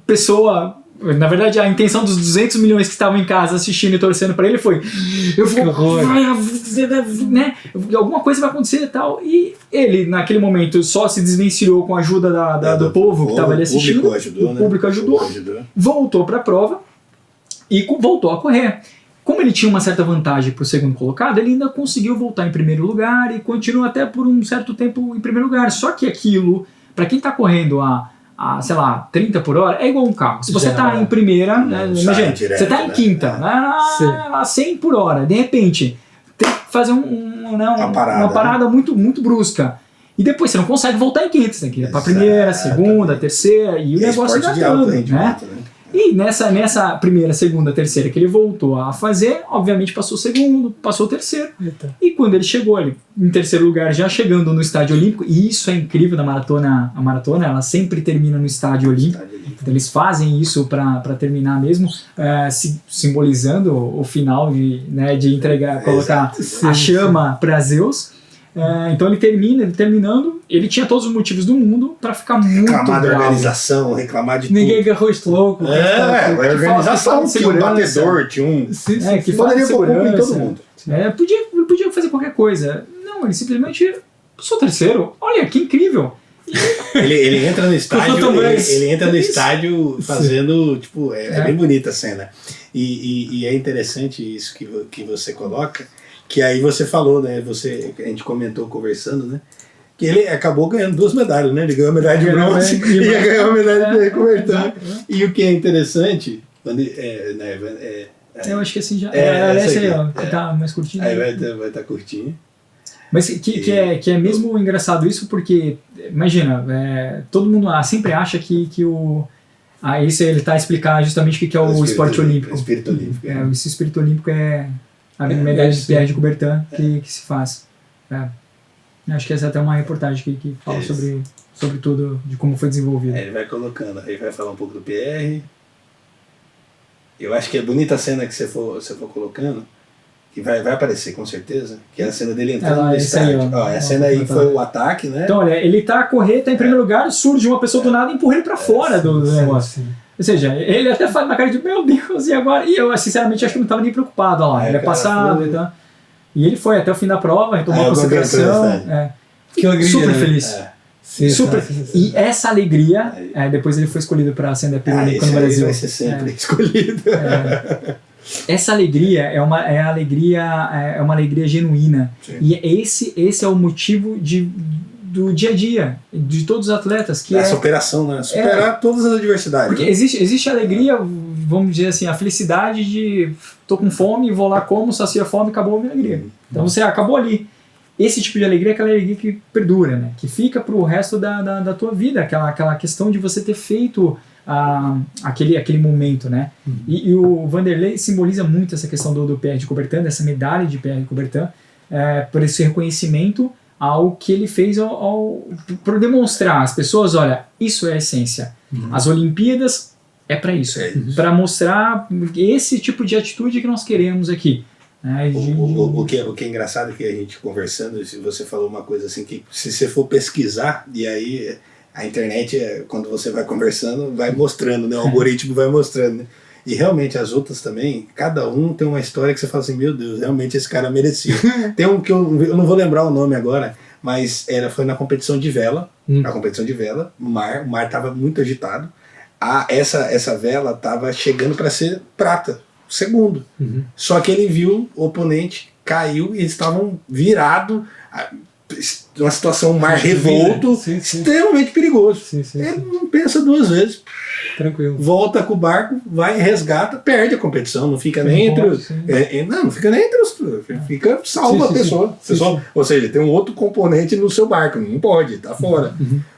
pessoa, na verdade a intenção dos 200 milhões que estavam em casa assistindo e torcendo para ele foi, eu vou, né, alguma coisa vai acontecer e tal. E ele naquele momento só se desvencilhou com a ajuda do povo que estava ali assistindo, o público ajudou, voltou para a prova e voltou a correr. Como ele tinha uma certa vantagem para o segundo colocado, ele ainda conseguiu voltar em primeiro lugar e continua até por um certo tempo em primeiro lugar. Só que aquilo, para quem está correndo sei lá, 30 por hora, é igual um carro. Se você está em primeira, imagina, você está em quinta, a 100 por hora, de repente, tem que fazer uma parada muito, muito brusca. E depois você não consegue voltar em quinta, você tem que ir para a primeira, segunda, terceira, e o negócio engatando, né? E nessa primeira, segunda, terceira que ele voltou a fazer, obviamente passou o segundo, passou o terceiro. Eita. E quando ele chegou ali em terceiro lugar, já chegando no Estádio Olímpico, e isso é incrível da maratona, a maratona ela sempre termina no Estádio Olímpico. Então eles fazem isso para terminar mesmo, simbolizando o final de entregar, colocar a chama para Zeus. Então ele terminando, ele tinha todos os motivos do mundo para ficar muito reclamar bravo. Da organização, reclamar de ninguém agarrou este louco. A organização tinha um batedor, tinha um... que poderia culpa em todo mundo. Podia fazer qualquer coisa. Não, ele simplesmente... Sou terceiro, olha que incrível. Ele entra no estádio, ele entra no estádio fazendo, tipo, bem bonita a cena. E é interessante isso que você coloca, que aí você falou, né? A gente comentou conversando, né? Que ele acabou ganhando 2 medalhas, né? Ele ganhou a medalha de bronze e ganhou a medalha de Coubertin. E o que é interessante, quando eu acho que assim já. Essa aí, ó, que tá mais curtinho. Aí vai estar curtinho. Mas que é mesmo engraçado isso, porque, imagina, todo mundo sempre acha que o. Isso ele está a explicar justamente o que é o esporte olímpico. O espírito olímpico. Esse espírito olímpico é a medalha de Pierre de Coubertin que se faz. Acho que essa é até uma reportagem que fala sobre tudo, de como foi desenvolvido. Ele vai colocando, aí vai falar um pouco do Pierre. Eu acho que é bonita a cena que você for colocando, que vai aparecer com certeza, que é a cena dele entrando no estádio. A cena aí foi o ataque, né? Então, olha, ele tá a correr, tá em primeiro lugar, surge uma pessoa do nada e empurra ele pra fora do negócio. Sim. Ou seja, ele até faz na cara de, meu Deus, e agora? E eu, sinceramente, acho que não estava nem preocupado. Olha lá, ele é passado e tal. E ele foi até o fim da prova, retomou a concentração. Que alegria, super feliz. Sim, super. E essa alegria, depois ele foi escolhido para acender a pirulito no Brasil. Vai ser sempre escolhido. essa alegria é uma alegria genuína. Sim. E esse é o motivo do dia a dia de todos os atletas, que Essa superação, né? Superar todas as adversidades. porque né? existe a alegria, vamos dizer assim, a felicidade de tô com fome, vou lá, como, sacio a fome, acabou a minha alegria. Então você acabou ali. Esse tipo de alegria é aquela alegria que perdura, né? Que fica pro resto da tua vida, aquela questão de você ter feito aquele momento, né? E o Vanderlei simboliza muito essa questão do Pierre de Coubertin, dessa medalha de Pierre de Coubertin, por esse reconhecimento ao que ele fez para demonstrar às pessoas, olha, isso é a essência. As Olimpíadas é para isso, para mostrar esse tipo de atitude que nós queremos aqui. Né? O que é engraçado é que a gente conversando, você falou uma coisa assim, que se você for pesquisar, e aí a internet, quando você vai conversando, vai mostrando, né? O algoritmo vai mostrando, né? E realmente as outras também, cada um tem uma história que você fala assim, meu Deus, realmente esse cara merecia. Tem um que eu não vou lembrar o nome agora, mas foi na competição de vela, o mar estava muito agitado, essa vela estava chegando para ser prata, segundo. Só que ele viu o oponente, caiu e eles estavam virados, uma situação, um mar revolto, extremamente perigoso. Ele não pensa duas vezes. Tranquilo. Volta com o barco, vai, resgata, perde a competição, não fica nem entre os. Não fica nem entre os. Fica salva a pessoa. Ou seja, tem um outro componente no seu barco, não pode, tá fora.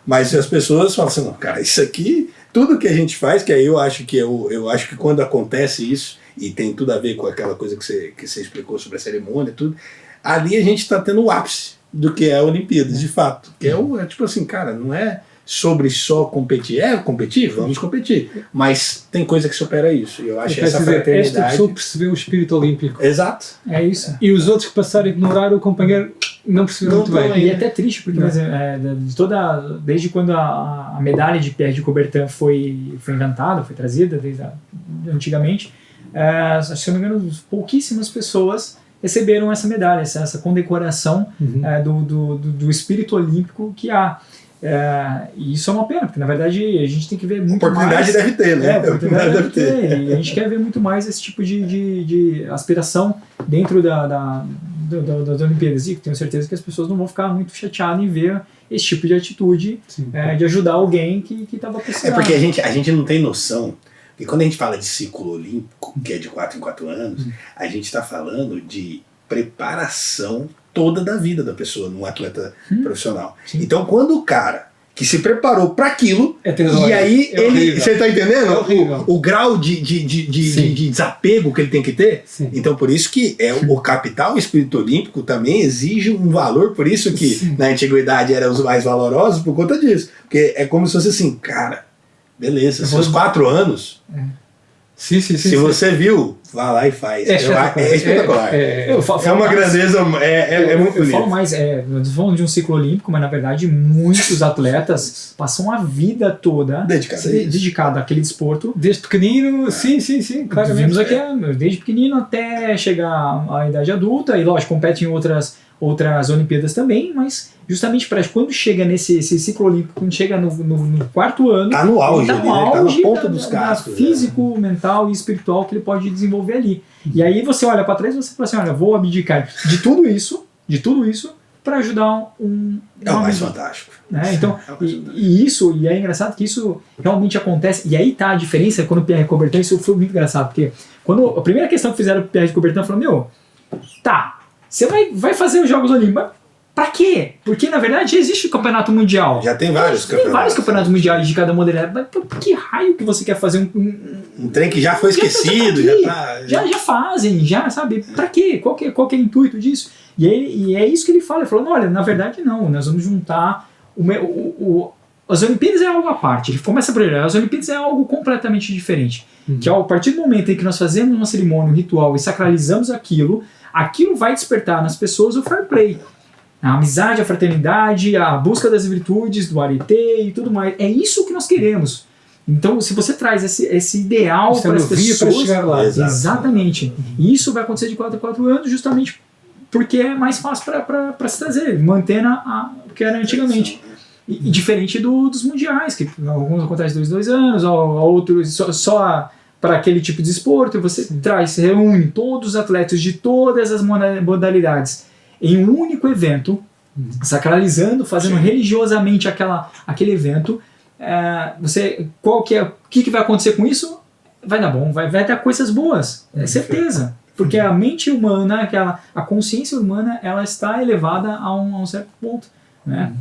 Mas as pessoas falam assim, não, cara, isso aqui, tudo que a gente faz, que aí eu acho que quando acontece isso, e tem tudo a ver com aquela coisa que você explicou sobre a cerimônia e tudo, ali a gente está tendo o ápice do que é a Olimpíadas, de fato. Que é tipo assim, cara, não é sobre só competir. Competir? Vamos competir. Mas tem coisa que supera isso. E eu acho que essa fraternidade... Esta pessoa percebeu o espírito olímpico. Exato. É isso. E os outros que passaram a ignorar o companheiro não perceberam muito bem. E é até triste, porque desde quando a medalha de Pierre de Coubertin foi inventada, foi trazida antigamente, se não me engano, pouquíssimas pessoas receberam essa medalha, essa condecoração do espírito olímpico que há. E isso é uma pena, porque na verdade a gente tem que ver muito mais. Oportunidade deve ter, né? Oportunidade deve ter. E a gente quer ver muito mais esse tipo de aspiração dentro das Olimpíadas. E tenho certeza que as pessoas não vão ficar muito chateadas em ver esse tipo de atitude de ajudar alguém que estava precisando. É porque a gente não tem noção. Porque quando a gente fala de ciclo olímpico, que é de 4 em 4 anos, a gente está falando de preparação toda da vida da pessoa, num atleta profissional. Então, quando o cara que se preparou para aquilo, e aí você está entendendo o grau de desapego que ele tem que ter? Então, por isso que o capital espírito olímpico também exige um valor, por isso que na antiguidade eram os mais valorosos por conta disso. Porque é como se fosse assim, cara, beleza, seus 4 anos, se você viu, vá lá e faz. É espetacular. É uma grandeza, é muito bonito. Eu falo mais, nós falamos de um ciclo olímpico, mas na verdade muitos atletas passam a vida toda dedicada àquele desporto. Desde pequenino, sim, claramente. Vimos aqui, desde pequenino até chegar à idade adulta, e lógico, compete em outras Olimpíadas também, mas justamente para quando chega nesse ciclo olímpico, quando chega no 4º ano, tá no auge, tá na ponta dos cascos, físico, mental e espiritual que ele pode desenvolver ali. E aí você olha para trás e você fala assim, olha, vou abdicar de tudo isso para ajudar é o mais fantástico. Né? Então, e é engraçado que isso realmente acontece, e aí tá a diferença quando o Pierre de Coubertin, isso foi muito engraçado, porque quando a primeira questão que fizeram pro Pierre de Coubertin, falou, você vai fazer os Jogos Olímpicos, pra quê? Porque na verdade já existe o campeonato mundial. Já tem vários campeonatos. Tem vários campeonatos mundiais de cada modalidade. Mas por que raio que você quer fazer um trem que já foi esquecido? Já fazem, sabe? Pra quê? Qual que é o intuito disso? E é isso que ele fala. Ele falou, olha, na verdade não, nós vamos juntar as Olimpíadas é algo à parte. Ele começa por ele, as Olimpíadas é algo completamente diferente. Que a partir do momento em que nós fazemos uma cerimônia, um ritual e sacralizamos aquilo vai despertar nas pessoas o fair play. A amizade, a fraternidade, a busca das virtudes, do arete e tudo mais. É isso que nós queremos. Então, se você traz esse ideal para as pessoas... para chegar lá. Exatamente. E isso vai acontecer de 4 a 4 anos justamente porque é mais fácil para se trazer, mantendo o que era antigamente. E diferente dos mundiais, que alguns acontecem 2 anos, outros só para aquele tipo de esporte, você reúne todos os atletas de todas as modalidades em um único evento, sacralizando, fazendo religiosamente aquele evento. O que vai acontecer com isso? Vai dar bom, vai dar coisas boas, é certeza. Porque a mente humana, a consciência humana, ela está elevada a um certo ponto, né?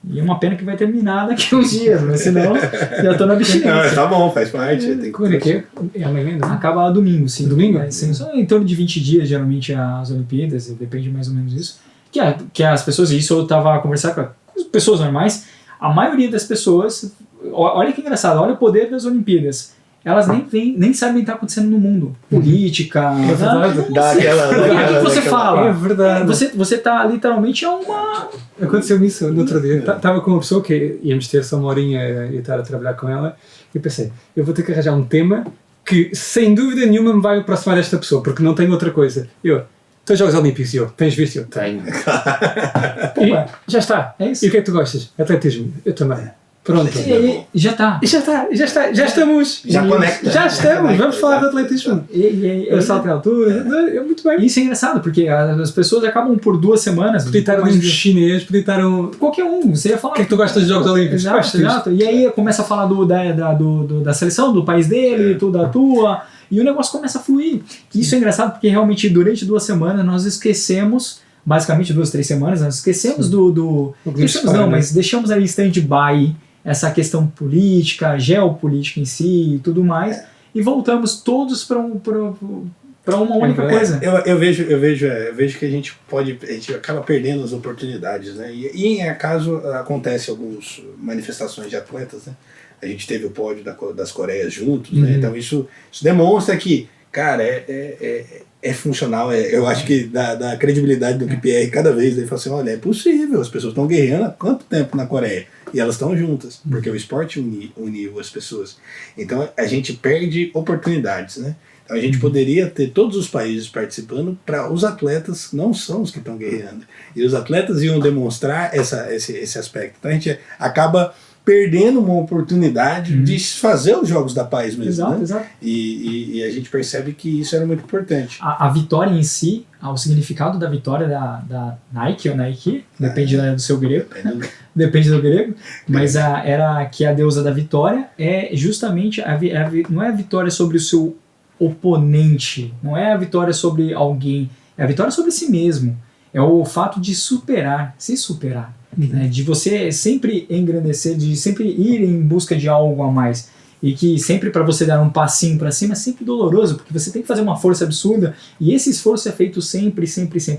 E é uma pena que vai terminar daqui a uns dias, mas senão já estou na abstinência. Tá bom, faz parte. Quando é que é amanhã? Acaba domingo, sim. Domingo? Sim, só em torno de 20 dias, geralmente, as Olimpíadas, depende mais ou menos disso. Que as pessoas, isso eu estava a conversar com as pessoas normais, a maioria das pessoas, olha que engraçado, olha o poder das Olimpíadas. Elas nem sabem o que está acontecendo no mundo. Política. É verdade. O que você fala? É verdade. Você está literalmente Aconteceu-me isso no outro dia. Estava com uma pessoa que íamos ter só uma horinha e estar a trabalhar com ela. E pensei, eu vou ter que arranjar um tema que, sem dúvida nenhuma, me vai aproximar desta pessoa, porque não tenho outra coisa. Tu Jogos Olímpicos, tens visto? Eu tenho. E já está. É isso. E o que é que tu gostas? Atletismo. Eu também. Pronto. Já está. Já estamos. Já conecta. Já estamos. Vamos falar de atletismo. Eu salto em altura. Muito bem. Isso é engraçado, porque as pessoas acabam por 2 semanas. Podia estar um chinês, podia estar um... Qualquer um. Você ia falar. O que é que tu gostas dos Jogos Olímpicos? Exato. E aí começa a falar da seleção, do país dele, tudo da tua. E o negócio começa a fluir. Isso é engraçado porque realmente durante 2 semanas nós esquecemos, basicamente 2, 3 semanas, nós esquecemos mas deixamos ali em stand-by essa questão política, geopolítica em si e tudo mais, e voltamos todos para uma única coisa. Eu vejo que a gente acaba perdendo as oportunidades, né? E em acaso acontece algumas manifestações de atletas, né? A gente teve o pódio das Coreias juntos, né? Então isso demonstra que, cara, é funcional. Eu acho que dá credibilidade do QPR cada vez. Ele fala assim, olha, é possível, as pessoas estão guerreando há quanto tempo na Coreia? E elas estão juntas, porque o esporte uniu as pessoas. Então a gente perde oportunidades, né? Então a gente poderia ter todos os países participando, para os atletas não são os que estão guerreando. E os atletas iam demonstrar esse aspecto. Então a gente acaba perdendo uma oportunidade de fazer os Jogos da Paz mesmo. Exato. E a gente percebe que isso era muito importante. A vitória em si, o significado da vitória da Nike ou Nike, depende do seu grego, depende do grego, mas era que a deusa da vitória é justamente, não é a vitória sobre o seu oponente, não é a vitória sobre alguém, é a vitória sobre si mesmo. É o fato de se superar. Né, de você sempre engrandecer, de sempre ir em busca de algo a mais, e que sempre para você dar um passinho para cima é sempre doloroso, porque você tem que fazer uma força absurda, e esse esforço é feito sempre.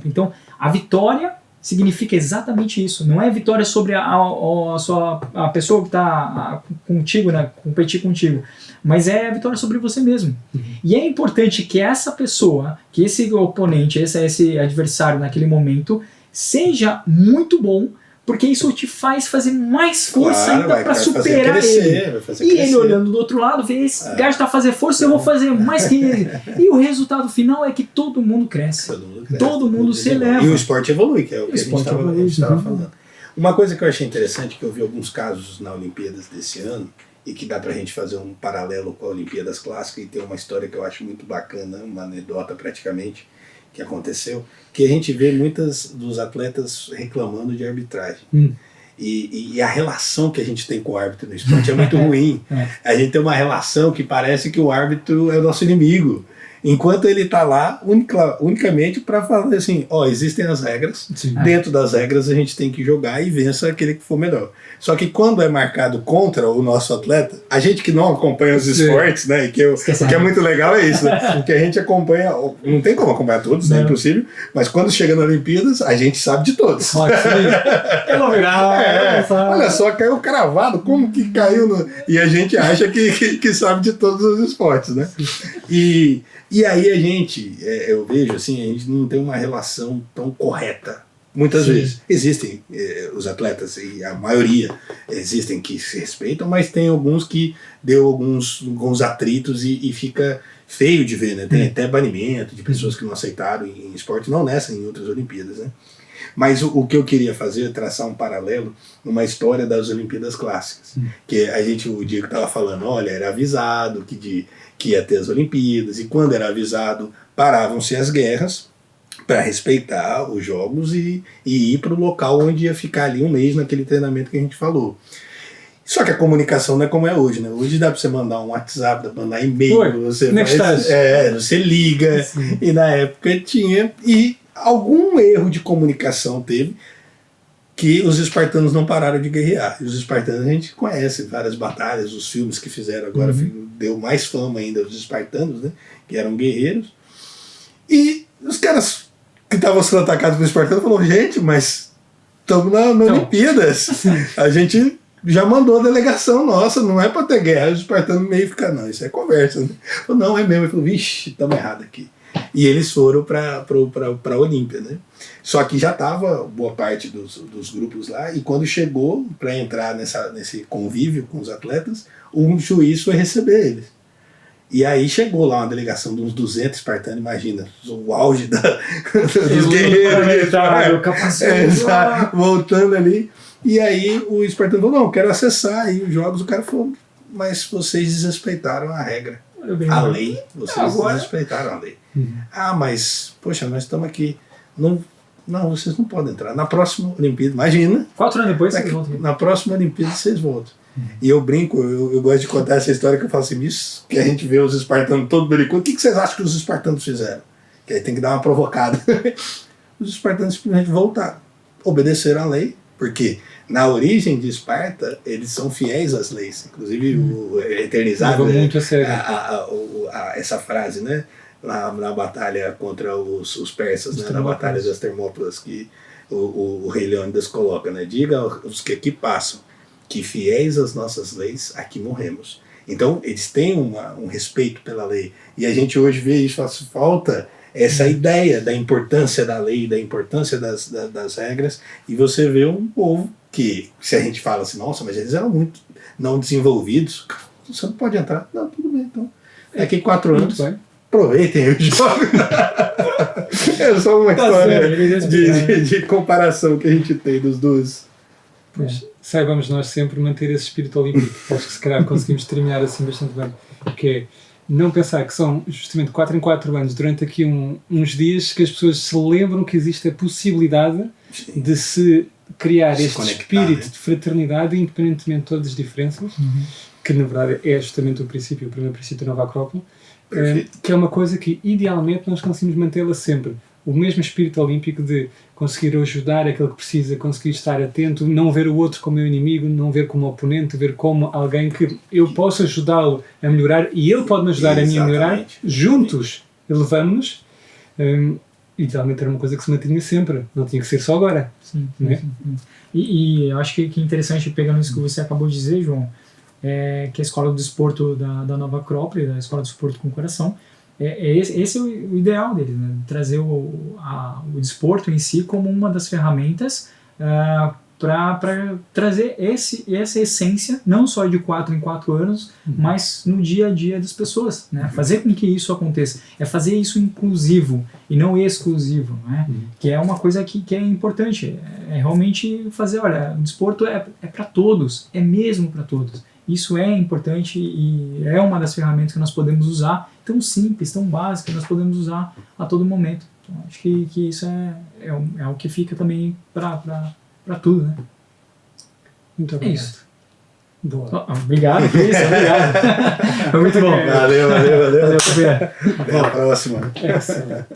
Então a vitória significa exatamente isso. Não é vitória sobre a pessoa que está contigo, né, competir contigo, mas é a vitória sobre você mesmo. E é importante que essa pessoa, que esse oponente, esse adversário naquele momento seja muito bom, porque isso te faz fazer mais força ainda para superar ele. E ele olhando do outro lado, vê esse gajo tá fazendo força, eu vou fazer mais que ele. E o resultado final é que todo mundo cresce. Todo mundo se eleva. E o esporte evolui, que é o que a gente estava falando. Uma coisa que eu achei interessante, que eu vi alguns casos na Olimpíadas desse ano, e que dá pra gente fazer um paralelo com a Olimpíadas Clássicas, e tem uma história que eu acho muito bacana, uma anedota praticamente, que aconteceu, que a gente vê muitas dos atletas reclamando de arbitragem. E a relação que a gente tem com o árbitro no esporte é muito ruim. A gente tem uma relação que parece que o árbitro é o nosso inimigo. Enquanto ele está lá unicamente para falar assim, existem as regras, dentro das regras a gente tem que jogar e vença aquele que for melhor. Só que quando é marcado contra o nosso atleta, a gente que não acompanha os esportes, né, o que é muito legal é isso, né, que a gente acompanha, não tem como acompanhar todos, é impossível, mas quando chega na Olimpíadas, a gente sabe de todos. Olha só, caiu cravado, como que caiu? E a gente acha que sabe de todos os esportes, né? E aí a gente, eu vejo assim, a gente não tem uma relação tão correta Muitas Sim. vezes. Existem os atletas, e a maioria existem que se respeitam, mas tem alguns que deu alguns atritos e fica feio de ver, né? Tem até banimento de pessoas que não aceitaram em esporte, não nessa, em outras Olimpíadas, né? Mas o que eu queria fazer é traçar um paralelo numa história das Olimpíadas Clássicas. Que o Diego estava falando, olha, era avisado que ia ter as Olimpíadas, e quando era avisado, paravam-se as guerras para respeitar os jogos e ir para o local onde ia ficar ali um mês naquele treinamento que a gente falou. Só que a comunicação não é como é hoje, né? Hoje dá para você mandar um WhatsApp, dá para mandar e-mail, você você liga, Sim. e na época tinha, e algum erro de comunicação teve, que os espartanos não pararam de guerrear. E os espartanos a gente conhece várias batalhas, os filmes que fizeram agora deu mais fama ainda aos espartanos, né? Que eram guerreiros. E os caras que estavam sendo atacados pelos espartanos falaram, gente, mas estamos na Olimpíadas. A gente já mandou a delegação nossa, não é para ter guerra. Os espartanos meio ficam, não, isso é conversa. Né? Falou, não, é mesmo. Ele falou, vixe, estamos errados aqui. E eles foram para a Olímpia, né? Só que já estava boa parte dos grupos lá, e quando chegou para entrar nesse convívio com os atletas, um juiz foi receber eles. E aí chegou lá uma delegação de uns 200 espartanos, imagina, o auge dos guerreiros. Voltando ali. E aí o espartano falou, não, eu quero acessar aí os jogos. O cara falou, mas vocês desrespeitaram a regra. A lei, vocês desrespeitaram a lei. Ah, mas, poxa, nós estamos aqui. Não, vocês não podem entrar. Na próxima Olimpíada, imagina. 4 anos depois vocês voltam. Na próxima Olimpíada vocês voltam. E eu brinco, eu gosto de contar essa história que eu falo assim, isso que a gente vê os espartanos todos belicosos. O que vocês acham que os espartanos fizeram? Que aí tem que dar uma provocada. Os espartanos simplesmente voltaram. Obedeceram a lei, porque na origem de Esparta, eles são fiéis às leis. Inclusive, eternizado muito a sério. Essa frase, né? Na batalha contra os persas, né? Na batalha das Termópilas, que o rei Leônidas coloca, né? Diga aos que aqui passam, que fiéis às nossas leis, aqui morremos. Então, eles têm um respeito pela lei. E a gente hoje vê isso, falta essa ideia da importância da lei, da importância das regras, e você vê um povo que, se a gente fala assim, nossa, mas eles eram muito não desenvolvidos, você não pode entrar. Não, tudo bem, então. Daqui a 4 anos, aproveitem o jogo. É só uma história de comparação que a gente tem dos dois. Pois, saibamos nós sempre manter esse espírito olímpico. Acho que se calhar conseguimos terminar assim bastante bem. Que é não pensar que são justamente 4 em 4 anos, durante aqui uns dias, que as pessoas se lembram que existe a possibilidade de se criar este espírito de fraternidade, independentemente de todas as diferenças, que na verdade é justamente o primeiro princípio da Nova Acrópole, que é uma coisa que idealmente nós conseguimos mantê-la sempre. O mesmo espírito olímpico de conseguir ajudar aquele que precisa, conseguir estar atento, não ver o outro como meu inimigo, não ver como oponente, ver como alguém que eu posso ajudá-lo a melhorar e ele pode me ajudar a mim a melhorar. Juntos elevamos-nos. Idealmente era uma coisa que se mantinha sempre, não tinha que ser só agora. Sim. E eu acho que é interessante, pegando isso que você acabou de dizer, João, que a Escola do Desporto da Nova Acrópole, da Escola do Desporto com Coração, esse é o ideal deles, né? Trazer o desporto em si como uma das ferramentas para trazer essa essência, não só de 4 em 4 anos, mas no dia a dia das pessoas, né? Fazer com que isso aconteça, é fazer isso inclusivo e não exclusivo, né? Que é uma coisa que é importante, é realmente fazer, olha, o desporto é para todos, é mesmo para todos. Isso é importante e é uma das ferramentas que nós podemos usar, tão simples, tão básica, que nós podemos usar a todo momento. Então, acho que isso é o que fica também para tudo, né? Muito obrigado. É isso. Boa. Obrigado, Cris. Obrigado. Foi muito bom. Valeu. Valeu, Até a próxima. Excelente.